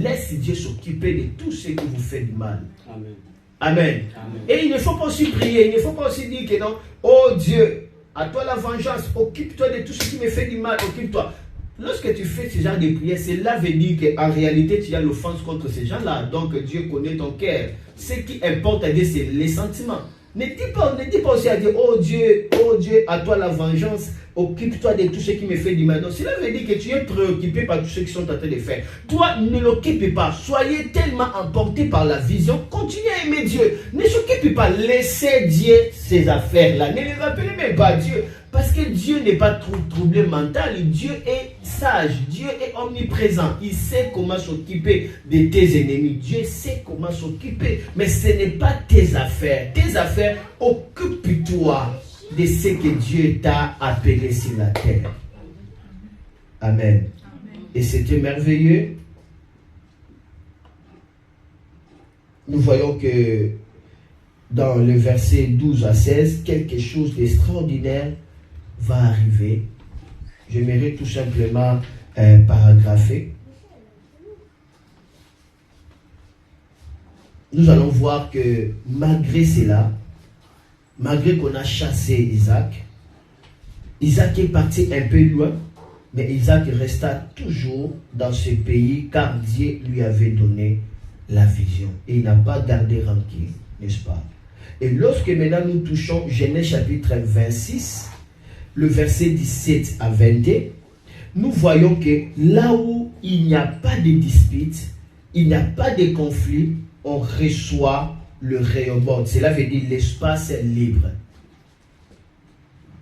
Laisse Dieu s'occuper de tout ce qui vous fait du mal. Amen. Amen. Amen. Et il ne faut pas aussi prier. Il ne faut pas aussi dire que non, oh Dieu, à toi la vengeance, occupe-toi de tout ce qui me fait du mal, occupe-toi. Lorsque tu fais ce genre de prière, cela veut dire qu'en réalité, tu as l'offense contre ces gens-là. Donc Dieu connaît ton cœur. Ce qui importe à Dieu, c'est les sentiments. Ne dis pas aussi à Dieu, oh Dieu, à toi la vengeance, occupe-toi de tout ce qui me fait du mal. Donc cela veut dire que tu es préoccupé par tout ce qui sont en train de faire. Toi, ne l'occupe pas. Soyez tellement emporté par la vision. Continuez à aimer Dieu. Ne s'occupe pas. Laissez Dieu ces affaires-là. Ne les appelez même pas Dieu. Parce que Dieu n'est pas troublé mental. Dieu est sage. Dieu est omniprésent. Il sait comment s'occuper de tes ennemis. Dieu sait comment s'occuper. Mais ce n'est pas tes affaires. Tes affaires, occupe-toi de ce que Dieu t'a appelé sur la terre. Amen. Et c'était merveilleux. Nous voyons que dans le verset 12 à 16, quelque chose d'extraordinaire va arriver. J'aimerais tout simplement paragrapher. Nous allons voir que malgré cela, malgré qu'on a chassé Isaac, Isaac est parti un peu loin, mais Isaac resta toujours dans ce pays car Dieu lui avait donné la vision. Et il n'a pas gardé rancune, n'est-ce pas? Et lorsque maintenant nous touchons Genèse chapitre 26, le verset 17 à 22, nous voyons que là où il n'y a pas de dispute, il n'y a pas de conflit, on reçoit le Rehoboth. Cela veut dire l'espace libre.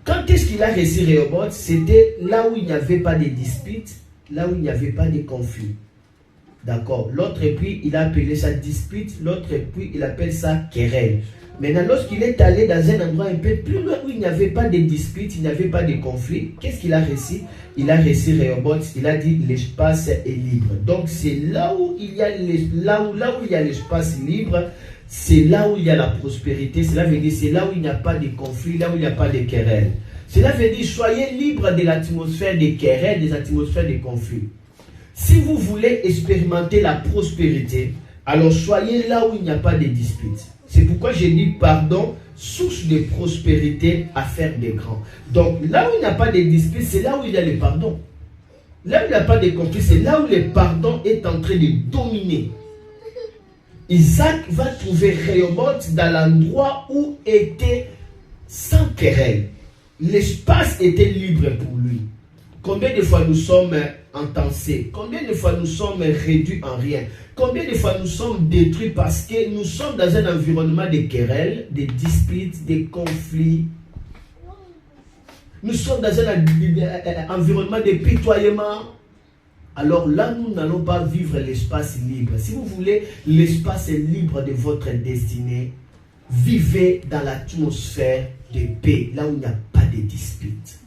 Quand est-ce qu'il a reçu Rehoboth? C'était là où il n'y avait pas de dispute, là où il n'y avait pas de conflit. D'accord. L'autre puis il a appelé ça dispute, l'autre puis il appelle ça querelle. Maintenant, lorsqu'il est allé dans un endroit un peu plus loin où il n'y avait pas de dispute, il n'y avait pas de conflit, qu'est-ce qu'il a reçu? Il a reçu Rehoboth, il a dit l'espace est libre. Donc c'est là où il y a là où il y a l'espace libre, c'est là où il y a la prospérité. Cela veut dire c'est là où il n'y a pas de conflit, là où il n'y a pas de querelle. Cela veut dire soyez libre de l'atmosphère des querelles, des atmosphères de conflit. Si vous voulez expérimenter la prospérité, alors soyez là où il n'y a pas de dispute. C'est pourquoi j'ai dit pardon, source de prospérité, affaire des grands. Donc là où il n'y a pas de dispute, c'est là où il y a le pardon. Là où il n'y a pas de conflit, c'est là où le pardon est en train de dominer. Isaac va trouver Rehoboth dans l'endroit où était sans querelle. l'espace était libre pour lui. Combien de fois nous sommes entassés? Combien de fois nous sommes réduits en rien? Combien de fois nous sommes détruits parce que nous sommes dans un environnement de querelles, de disputes, de conflits. Nous sommes dans un environnement de pitoyement. Alors là, nous n'allons pas vivre l'espace libre. Si vous voulez l'espace libre de votre destinée, vivez dans l'atmosphère de paix, là où il n'y a pas de disputes,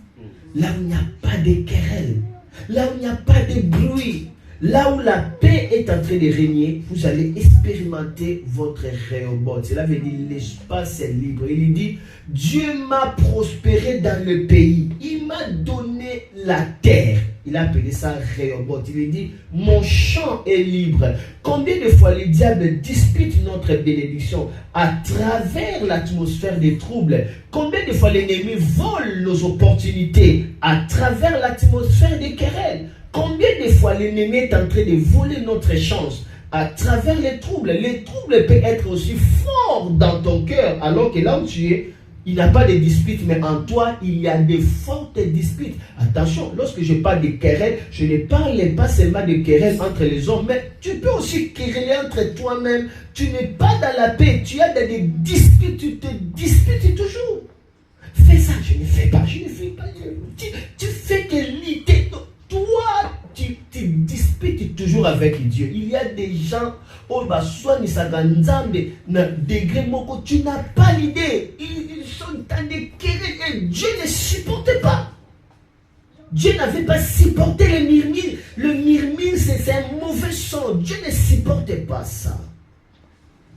là où il n'y a pas de querelles, là où il n'y a pas de bruit, là où la paix est en train de régner, vous allez expérimenter votre Rehoboth. Cela veut dire l'espace est libre. Il dit, Dieu m'a prospéré dans le pays, il m'a donné la terre. Il a appelé ça Rehoboth. Il dit, mon champ est libre. Combien de fois le diable dispute notre bénédiction à travers l'atmosphère des troubles? Combien de fois l'ennemi vole nos opportunités à travers l'atmosphère des querelles? Combien de fois l'ennemi est en train de voler notre chance à travers les troubles? Les troubles peuvent être aussi forts dans ton cœur, alors que là où tu es, il n'y a pas de dispute, mais en toi, il y a de fortes disputes. Attention, lorsque je parle de querelles, je ne parle pas seulement de querelles entre les hommes, mais tu peux aussi quereller entre toi-même. Tu n'es pas dans la paix, tu as des disputes, tu te disputes toujours. Fais ça, je ne fais pas. Tu fais que l'idée. Toi, tu disputes toujours avec Dieu. Il y a des gens, tu n'as pas l'idée. Ils sont dans des querelles et Dieu ne supportait pas. Dieu n'avait pas supporté le murmure. Le murmure, c'est un mauvais son. Dieu ne supportait pas ça.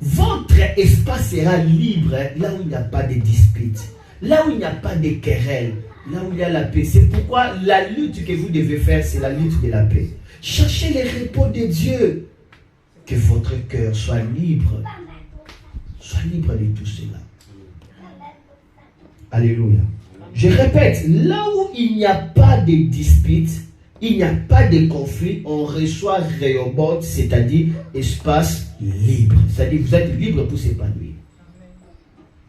Votre espace sera libre là où il n'y a pas de disputes, là où il n'y a pas de querelles, là où il y a la paix. C'est pourquoi la lutte que vous devez faire, c'est la lutte de la paix. Cherchez le repos de Dieu. Que votre cœur soit libre. Soit libre de tout cela. Alléluia. Je répète, là où il n'y a pas de dispute, il n'y a pas de conflit, on reçoit Rehoboth, c'est-à-dire espace libre. C'est-à-dire vous êtes libre pour s'épanouir.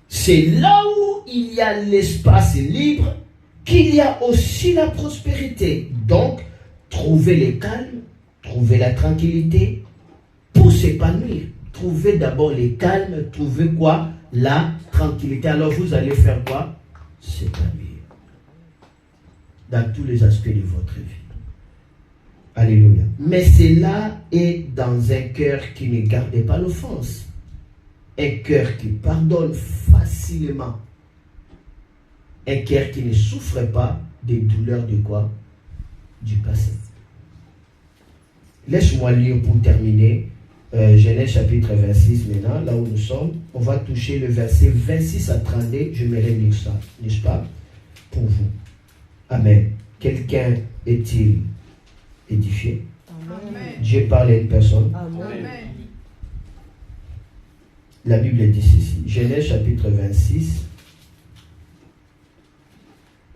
C'est là où il y a l'espace libre qu'il y a aussi la prospérité. Donc, trouvez le calme, trouvez la tranquillité pour s'épanouir. Trouvez d'abord le calme, trouvez quoi? La tranquillité. Alors vous allez faire quoi? S'épanouir. Dans tous les aspects de votre vie. Alléluia. Mais cela est dans un cœur qui ne garde pas l'offense. Un cœur qui pardonne facilement. Un cœur qui ne souffre pas des douleurs de quoi? Du passé. Laisse-moi lire pour terminer Genèse chapitre 26 maintenant, là où nous sommes. On va toucher le verset 26 à 32. Je vais lire ça, n'est-ce pas? Pour vous. Amen. Quelqu'un est-il édifié? Amen. Dieu parle à une personne. Amen. La Bible dit ceci. Genèse chapitre 26.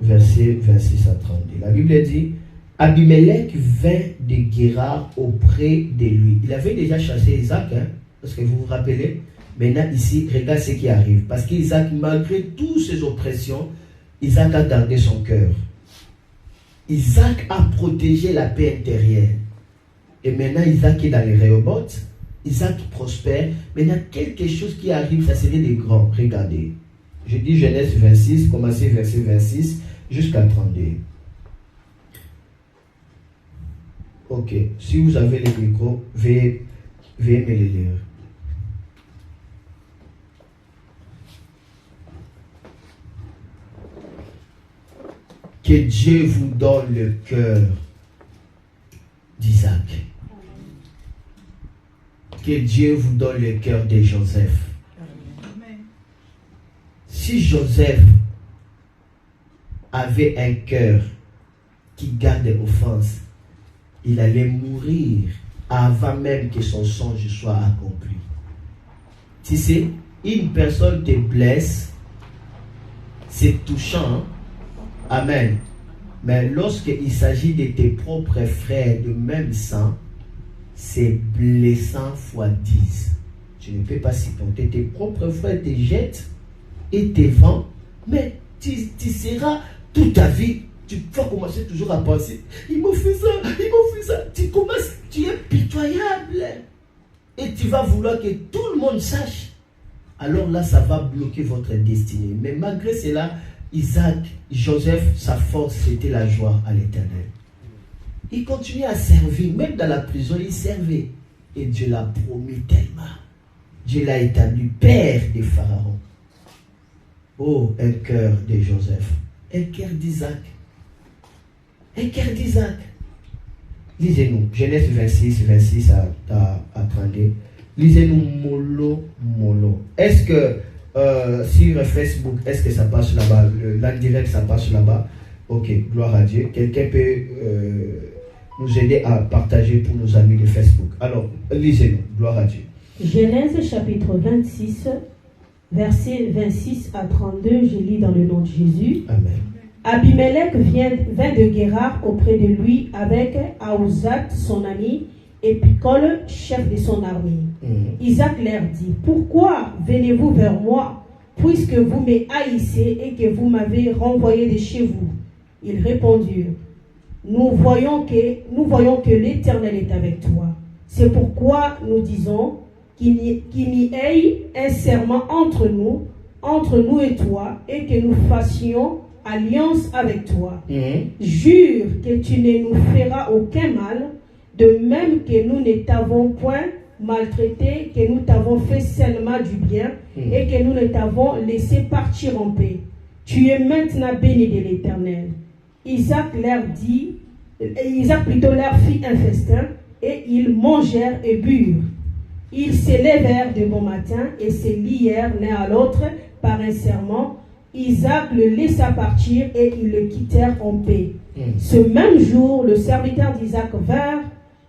Verset 26 à 32. La Bible dit, Abimelech vint de Guérar auprès de lui. Il avait déjà chassé Isaac, parce que vous vous rappelez. Maintenant ici, regarde ce qui arrive. Parce qu'Isaac, malgré toutes ses oppressions, Isaac a gardé son cœur. Isaac a protégé la paix intérieure. Et maintenant, Isaac est dans les Rehoboth. Isaac prospère. Maintenant, quelque chose qui arrive, ça serait des grands. Regardez. Je dis Genèse 26, commencez verset 26 jusqu'à 32. Ok. Si vous avez les micros, veuillez me les lire. Que Dieu vous donne le cœur d'Isaac. Que Dieu vous donne le cœur de Joseph. Si Joseph avait un cœur qui garde offense, il allait mourir avant même que son songe soit accompli. Tu sais, une personne te blesse, c'est touchant, hein? Amen. Mais lorsqu'il s'agit de tes propres frères de même sang, c'est blessant fois 10. Tu ne peux pas supporter. Tes propres frères te jettent et te vendent, mais tu seras toute ta vie, tu vas commencer toujours à penser, ils m'ont fait ça, ils m'ont fait ça. Tu commences, tu es pitoyable. Et tu vas vouloir que tout le monde sache. Alors là, ça va bloquer votre destinée. Mais malgré cela, Isaac, Joseph, sa force, c'était la joie à l'Éternel. Il continuait à servir, même dans la prison, il servait. Et Dieu l'a promis tellement. Dieu l'a établi père des pharaons. Oh, un cœur de Joseph, un cœur d'Isaac. Un cœur d'Isaac. Lisez-nous, Genèse 26 à 32. Lisez-nous mollo. Est-ce que sur Facebook, est-ce que ça passe là-bas? L'indirect, ça passe là-bas? Ok, gloire à Dieu. Quelqu'un peut nous aider à partager pour nos amis de Facebook. Alors, lisez-nous, gloire à Dieu. Genèse chapitre 26, versets 26 à 32, je lis dans le nom de Jésus. Amen. Abimelech vint de Guérar auprès de lui avec Ahuzat, son ami, et Picol, chef de son armée. Isaac leur dit, pourquoi venez-vous vers moi, puisque vous me haïssez et que vous m'avez renvoyé de chez vous? Ils répondirent, nous voyons que l'Éternel est avec toi. C'est pourquoi nous disons qu'il n'y ait un serment entre nous et toi, et que nous fassions alliance avec toi. Jure que tu ne nous feras aucun mal, de même que nous ne t'avons point maltraité, que nous t'avons fait seulement du bien, et que nous ne t'avons laissé partir en paix. Tu es maintenant béni de l'Éternel. Isaac leur fit un festin, et ils mangèrent et burent. Ils se levèrent de bon matin et se lièrent l'un à l'autre par un serment. Isaac le laissa partir et ils le quittèrent en paix. Ce même jour, le serviteur d'Isaac vint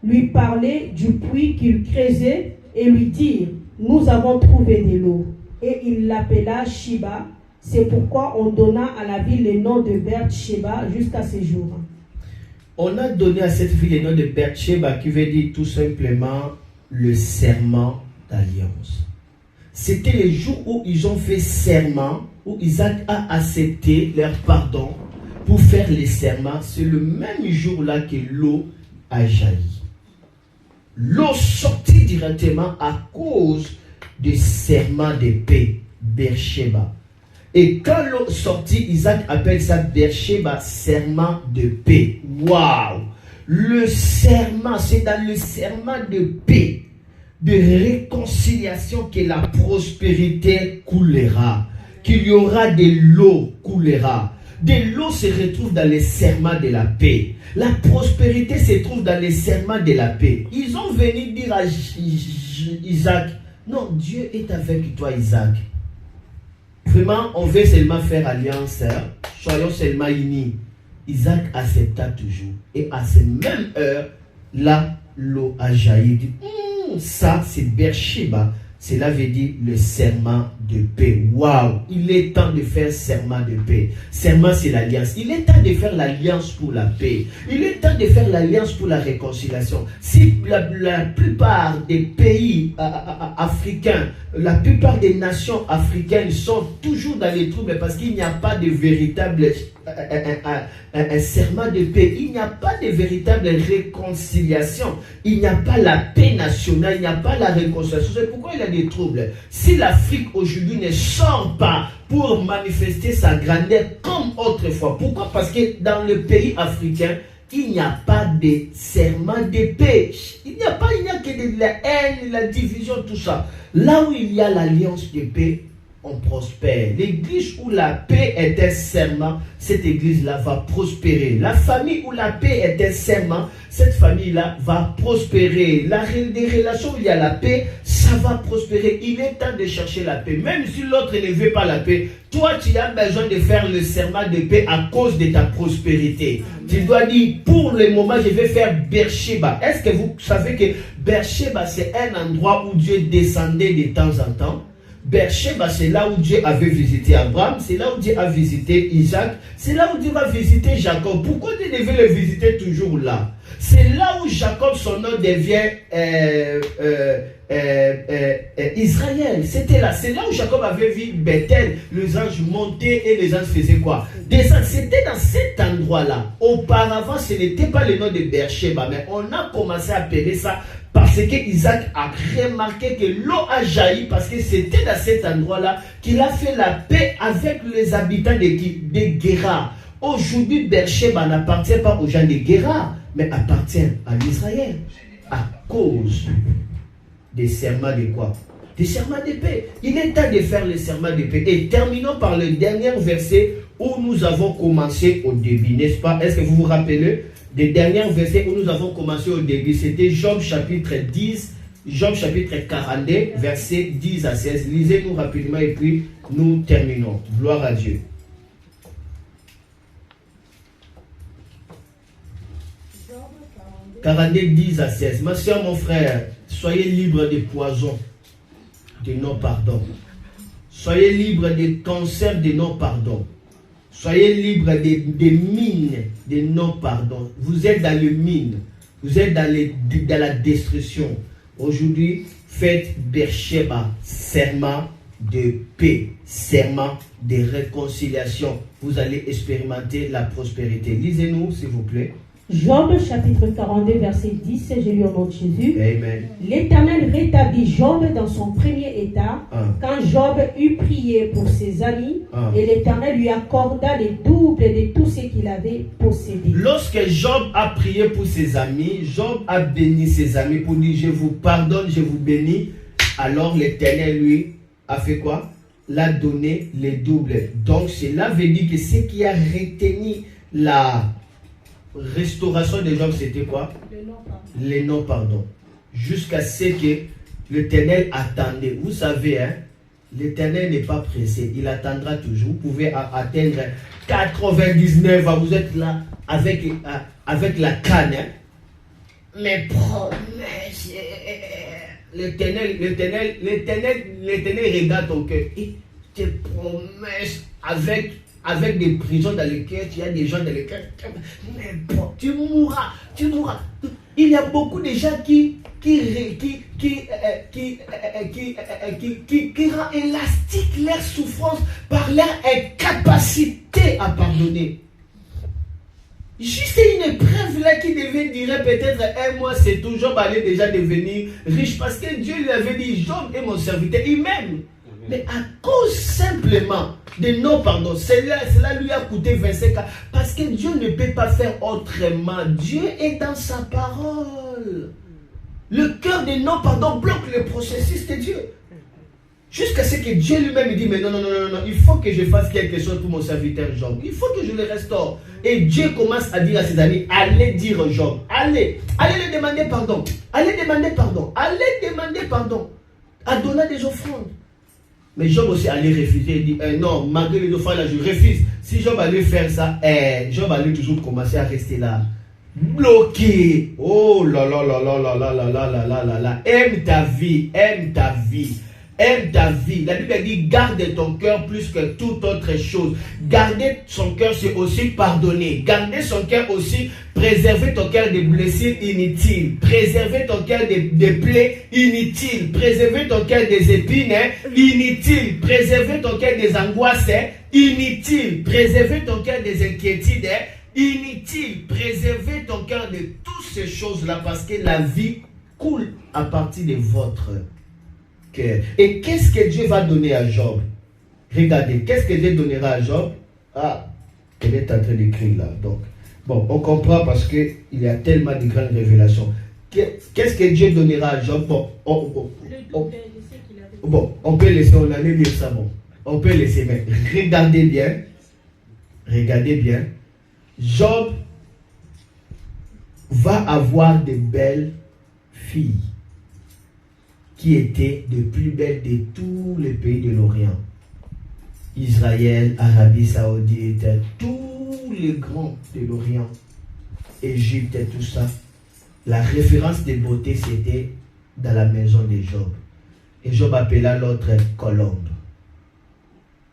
lui parler du puits qu'il creusait et lui dire, nous avons trouvé de l'eau. Et il l'appela Shiba. C'est pourquoi on donna à la ville le nom de Beersheba jusqu'à ce jour. On a donné à cette ville le nom de Beersheba qui veut dire tout simplement le serment d'alliance. C'était le jour où ils ont fait serment, où Isaac a accepté leur pardon pour faire les serments. C'est le même jour-là que l'eau a jailli. L'eau sortit directement à cause du serment de paix, Beersheba. Et quand l'eau sortit, Isaac appelle ça Beersheba, serment de paix. Waouh! Le serment, c'est dans le serment de paix, de réconciliation que la prospérité coulera, qu'il y aura de l'eau coulera. De l'eau se retrouve dans les serments de la paix. La prospérité se trouve dans les serments de la paix. Ils ont venu dire à Isaac, non, Dieu est avec toi, Isaac. Vraiment, on veut seulement faire alliance, soyons seulement unis. Isaac accepta toujours. Et à cette même heure, là, l'eau a jailli. Il dit, ça, c'est Beersheba. Cela veut dire le serment de paix. Waouh! Il est temps de faire serment de paix. Serment, c'est l'alliance. Il est temps de faire l'alliance pour la paix. Il est temps de faire l'alliance pour la réconciliation. Si la plupart des pays africains, la plupart des nations africaines sont toujours dans les troubles parce qu'il n'y a pas de véritable un serment de paix, il n'y a pas de véritable réconciliation, il n'y a pas la paix nationale, il n'y a pas la réconciliation. C'est pourquoi il y a des troubles. Si l'Afrique aujourd'hui ne sort pas pour manifester sa grandeur comme autrefois, pourquoi? Parce que dans le pays africain, il n'y a pas de serment de paix. Il n'y a que de la haine, la division, tout ça. Là où il y a l'alliance de paix, on prospère. L'église où la paix est un serment, cette église-là va prospérer. La famille où la paix est un serment, cette famille-là va prospérer. Des relations où il y a la paix, ça va prospérer. Il est temps de chercher la paix. Même si l'autre ne veut pas la paix, toi, tu as besoin de faire le serment de paix à cause de ta prospérité. Tu dois dire, pour le moment, je vais faire Beersheba. Est-ce que vous savez que Beersheba, c'est un endroit où Dieu descendait de temps en temps? Beersheba, c'est là où Dieu avait visité Abraham, c'est là où Dieu a visité Isaac, c'est là où Dieu va visiter Jacob. Pourquoi Dieu devait le visiter toujours là? C'est là où Jacob, son nom devient Israël. C'était là. C'est là où Jacob avait vu Bethel, les anges monter et les anges faisaient quoi? Descendre. C'était dans cet endroit-là. Auparavant, ce n'était pas le nom de Beersheba, mais on a commencé à appeler ça parce que Isaac a remarqué que l'eau a jailli, parce que c'était dans cet endroit-là qu'il a fait la paix avec les habitants de Guérar. Aujourd'hui, Beersheba n'appartient pas aux gens de Guérar, mais appartient à l'Israël à cause des serments de quoi? Des serments de paix. Il est temps de faire les serments de paix. Et terminons par le dernier verset où nous avons commencé au début, n'est-ce pas? Est-ce que vous vous rappelez des derniers versets où nous avons commencé au début? C'était Job chapitre 10, Job chapitre 42, versets 10 à 16. Lisez-nous rapidement et puis nous terminons. Gloire à Dieu. Job 42, 10 à 16. Ma soeur, mon frère, soyez libres des poisons, de non-pardon. Soyez libres des cancers, de non-pardon. Soyez libres des mines, de non-pardon. Vous êtes dans les mines. Vous êtes dans la destruction. Aujourd'hui, faites Beersheba, serment de paix, serment de réconciliation. Vous allez expérimenter la prospérité. Lisez-nous, s'il vous plaît. Job chapitre 42 verset 10, je lis au nom de Jésus. Amen. L'Éternel rétablit Job dans son premier état, quand Job eut prié pour ses amis, et l'Éternel lui accorda le double de tout ce qu'il avait possédé. Lorsque Job a prié pour ses amis, Job a béni ses amis pour dire: je vous pardonne, je vous bénis. Alors l'Éternel lui a fait quoi? L'a donné le double. Donc cela veut dire que ce qui a retenu la restauration de Job, c'était quoi? Le non-pardon. Jusqu'à ce que l'Éternel attendait. Vous savez, hein, l'Éternel n'est pas pressé. Il attendra toujours. Vous pouvez atteindre 99 ans. Vous êtes là avec la canne. Hein. Mais promesses. L'Éternel regarde ton cœur. Et tes promesses avec des prisons dans lesquelles il y a des gens dans lesquels mais bon, tu mourras. Il y a beaucoup de gens qui rend élastique leur souffrance par leur incapacité à pardonner. Juste une épreuve là qui devait dire peut-être un mois, c'est tout. Job allait déjà devenir riche parce que Dieu lui avait dit: Job est mon serviteur, il m'aime. Mais à cause simplement de non-pardon, cela lui a coûté 25 ans. Parce que Dieu ne peut pas faire autrement. Dieu est dans sa parole. Le cœur de non-pardon bloque le processus de Dieu. Jusqu'à ce que Dieu lui-même dit: mais non, il faut que je fasse quelque chose pour mon serviteur Job. Il faut que je le restaure. Et Dieu commence à dire à ses amis: allez dire Job, allez lui demander pardon. Allez demander pardon. À donner des offrandes. Mais Job aussi allait refuser. Il dit: non, malgré les offrandes là, je refuse. Si Job allait faire ça, Job allait toujours commencer à rester là. Bloqué. Oh là là. Aime ta vie. Aime ta vie. La Bible dit: garde ton cœur plus que toute autre chose. Garder son cœur, c'est aussi pardonner. Garder son cœur aussi, préserver ton cœur des blessures inutiles. Préserver ton cœur des plaies inutiles. Préserver ton cœur des épines inutiles. Préserver ton cœur des angoisses inutiles. Préserver ton cœur des inquiétudes inutiles. Préserver ton cœur de toutes ces choses-là, parce que la vie coule à partir de votre cœur. Et qu'est-ce que Dieu va donner à Job? Regardez, qu'est-ce que Dieu donnera à Job? Elle est en train d'écrire là. Donc, bon, on comprend parce qu'il y a tellement de grandes révélations. Qu'est-ce que Dieu donnera à Job? Bon, on peut laisser, on allait lire ça, bon. On peut laisser, mais regardez bien. Job va avoir de belles filles qui étaient de plus belles de tous les pays de l'Orient. Israël, Arabie Saoudite, tous les grands de l'Orient, Égypte et tout ça. La référence de beauté, c'était dans la maison de Job. Et Job appela l'autre colombe.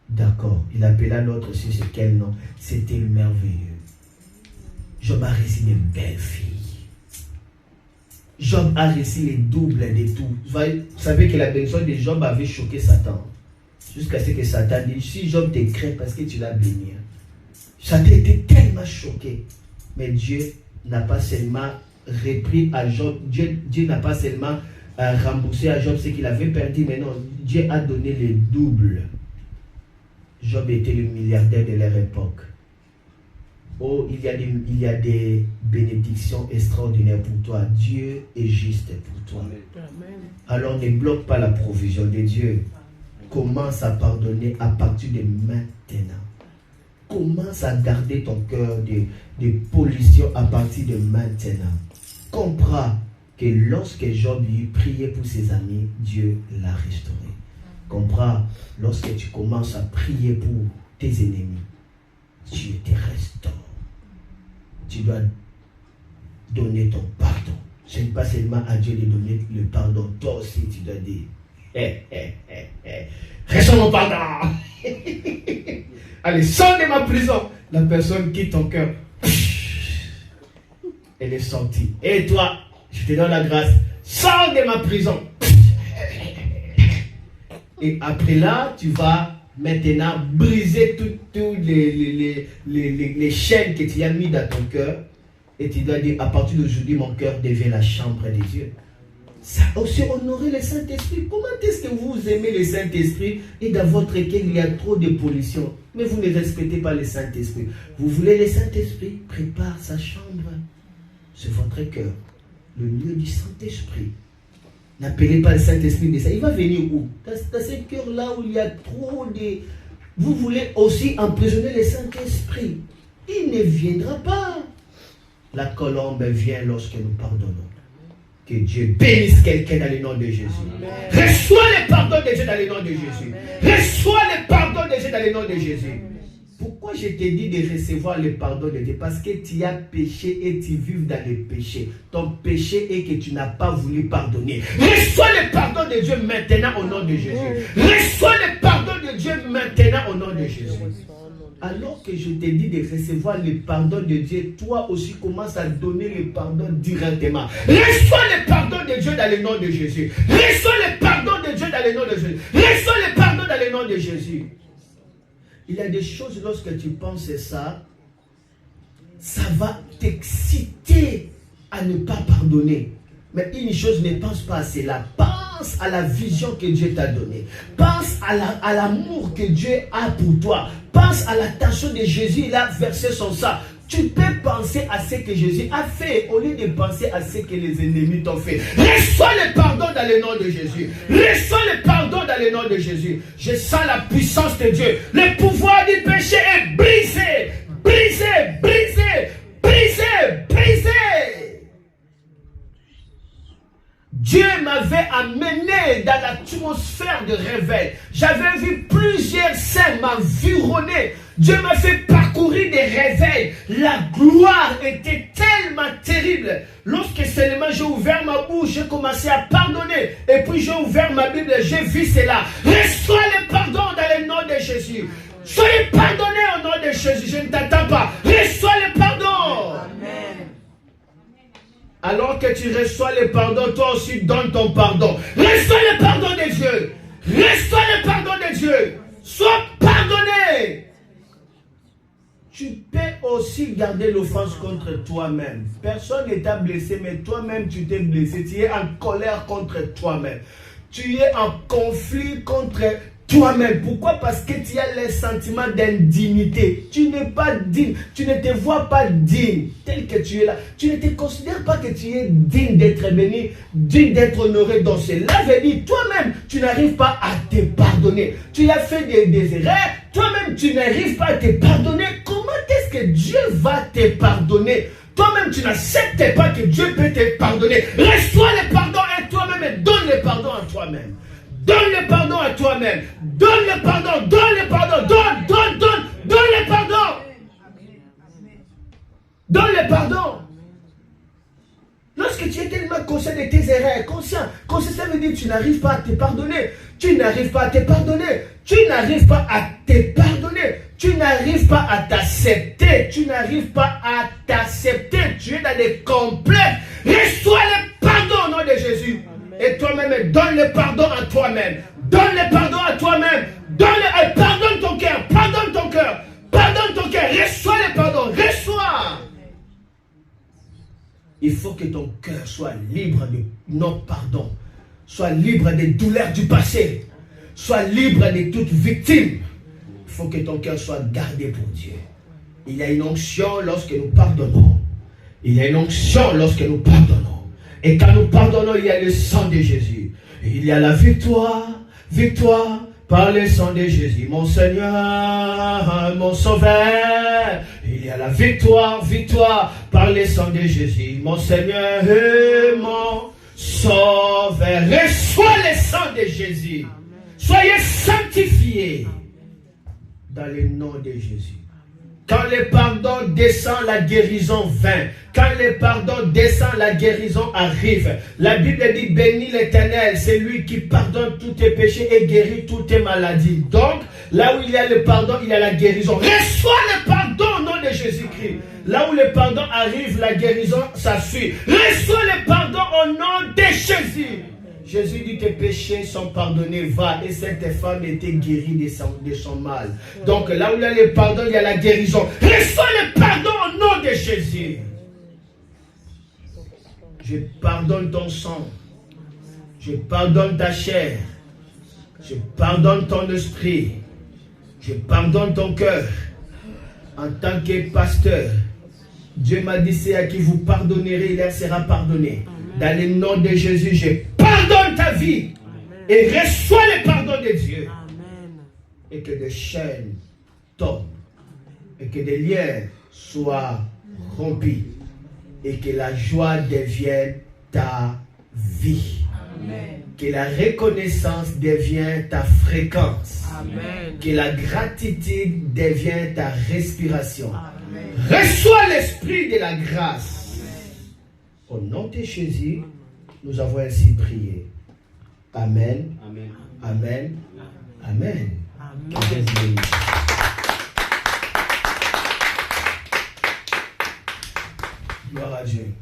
D'accord, il appela l'autre aussi, c'est quel nom? C'était merveilleux. Job a reçu de belles filles. Job a reçu les doubles de tout. Vous savez que la bénédiction de Job avait choqué Satan. Jusqu'à ce que Satan dise, si Job te craint parce que tu l'as béni. Satan était tellement choqué. Mais Dieu n'a pas seulement repris à Job, Dieu n'a pas seulement remboursé à Job ce qu'il avait perdu, mais non, Dieu a donné les doubles. Job était le milliardaire de leur époque. Oh, il y a des bénédictions extraordinaires pour toi. Dieu est juste pour toi. Amen. Alors ne bloque pas la provision de Dieu. Commence à pardonner à partir de maintenant. Commence à garder ton cœur de pollution à partir de maintenant. Comprends que lorsque Job priait pour ses amis, Dieu l'a restauré. Comprends, lorsque tu commences à prier pour tes ennemis, Dieu te restaure. Tu dois donner ton pardon. Ce n'est pas seulement à Dieu de donner le pardon. Toi aussi, tu dois dire reçois mon pardon. Allez, sors de ma prison. La personne quitte ton cœur. Elle est sortie. Et toi, je te donne la grâce. Sors de ma prison. Et après là, tu vas maintenant briser toutes les chaînes que tu as mis dans ton cœur. Et tu dois dire, à partir d'aujourd'hui, mon cœur devient la chambre de Dieu. Ça aussi honorer le Saint-Esprit. Comment est-ce que vous aimez le Saint-Esprit et dans votre cœur il y a trop de pollution, mais vous ne respectez pas le Saint-Esprit? Vous voulez le Saint-Esprit? Prépare sa chambre. C'est votre cœur, le lieu du Saint-Esprit. N'appelez pas le Saint-Esprit de ça. Il va venir où? Dans ce cœur-là où il y a trop de... Vous voulez aussi emprisonner le Saint-Esprit. Il ne viendra pas. La colombe vient lorsque nous pardonnons. Que Dieu bénisse quelqu'un dans le nom de Jésus. Amen. Reçois le pardon de Dieu dans le nom de Jésus. Amen. Reçois le pardon de Dieu dans le nom de Jésus. Pourquoi je t'ai dit de recevoir le pardon de Dieu? Parce que tu as péché et tu vives dans le péché. Ton péché est que tu n'as pas voulu pardonner. Reçois le pardon de Dieu maintenant au nom de Jésus. Reçois le pardon de Dieu maintenant au nom de Jésus. Alors que je t'ai dit de recevoir le pardon de Dieu, toi aussi commence à donner le pardon directement. Reçois le pardon de Dieu dans le nom de Jésus. Reçois le pardon de Dieu dans le nom de Jésus. Reçois le pardon dans le nom de Jésus. Il y a des choses, lorsque tu penses ça, ça va t'exciter à ne pas pardonner. Mais une chose, ne pense pas à cela. Pense à la vision que Dieu t'a donnée. Pense à l'amour que Dieu a pour toi. Pense à l'attention de Jésus. Il a versé son sang. Tu peux penser à ce que Jésus a fait au lieu de penser à ce que les ennemis t'ont fait. Reçois le pardon dans le nom de Jésus. Reçois le pardon dans le nom de Jésus. Je sens la puissance de Dieu. Le pouvoir du péché est brisé. Brisé, brisé, brisé, brisé. Dieu m'avait amené dans l'atmosphère de réveil. J'avais vu plusieurs saints m'environner. Dieu m'a fait parcourir des réveils. La gloire était tellement terrible. Lorsque seulement j'ai ouvert ma bouche, j'ai commencé à pardonner. Et puis j'ai ouvert ma Bible, j'ai vu cela. Reçois le pardon dans le nom de Jésus. Soyez pardonnés au nom de Jésus. Je ne t'attends pas. Reçois le pardon. Amen. Alors que tu reçois le pardon, toi aussi donne ton pardon. Reçois le pardon de Dieu. Reçois le pardon de Dieu. Sois pardonné. Tu peux aussi garder l'offense contre toi-même. Personne ne t'a blessé, mais toi-même tu t'es blessé. Tu es en colère contre toi-même. Tu es en conflit contre toi-même. Pourquoi? Parce que tu as le sentiment d'indignité. Tu n'es pas digne. Tu ne te vois pas digne tel que tu es là. Tu ne te considères pas que tu es digne d'être béni, digne d'être honoré. Donc cela veut dire toi-même, tu n'arrives pas à te pardonner. Tu as fait des erreurs. Toi-même, tu n'arrives pas à te pardonner. Comment est-ce que Dieu va te pardonner? Toi-même, tu n'acceptes pas que Dieu peut te pardonner. Reçois le pardon à toi-même et donne le pardon à toi-même. Donne le pardon à toi-même. Donne le pardon. Donne le pardon. Donne le pardon. Donne le pardon. Lorsque tu es tellement conscient de tes erreurs, conscient, ça veut dire que tu n'arrives pas à te pardonner. Tu n'arrives pas à te pardonner. Tu n'arrives pas à te pardonner. Tu n'arrives pas à t'accepter. Tu n'arrives pas à t'accepter. Tu es dans des complexes. Reçois le pardon bien-aimé, donne le pardon à toi-même. Donne le pardon à toi-même. Pardonne ton cœur. Pardonne ton cœur. Pardonne ton cœur. Reçois le pardon. Reçois. Il faut que ton cœur soit libre de non-pardon. Soit libre des douleurs du passé. Sois libre de toute victime. Il faut que ton cœur soit gardé pour Dieu. Il y a une onction lorsque nous pardonnons. Il y a une onction lorsque nous pardonnons. Et quand nous pardonnons, il y a le sang de Jésus. Et il y a la victoire, victoire par le sang de Jésus. Mon Seigneur, mon Sauveur. Il y a la victoire, victoire par le sang de Jésus. Mon Seigneur et mon Sauveur. Reçois le sang de Jésus. Soyez sanctifiés dans le nom de Jésus. Quand le pardon descend, la guérison vient. Quand le pardon descend, la guérison arrive. La Bible dit, bénis l'Éternel, c'est lui qui pardonne tous tes péchés et guérit toutes tes maladies. Donc, là où il y a le pardon, il y a la guérison. Reçois le pardon au nom de Jésus-Christ. Là où le pardon arrive, la guérison, ça suit. Reçois le pardon au nom de Jésus. Jésus dit, tes péchés sont pardonnés, va. Et cette femme était guérie de son mal. Donc là où il y a le pardon, il y a la guérison. Reçois le pardon au nom de Jésus. Je pardonne ton sang. Je pardonne ta chair. Je pardonne ton esprit. Je pardonne ton cœur. En tant que pasteur, Dieu m'a dit, c'est à qui vous pardonnerez, il leur sera pardonné. Dans le nom de Jésus, je pardonne ta vie. Amen. Et reçois le pardon de Dieu. Amen. Et que des chaînes tombent. Et que des liens soient rompus. Et que la joie devienne ta vie. Amen. Que la reconnaissance devienne ta fréquence. Amen. Que la gratitude devienne ta respiration. Amen. Reçois l'esprit de la grâce. Au nom de Jésus, nous avons ainsi prié. Amen. Amen. Amen. Amen. Amen. Gloire à Dieu.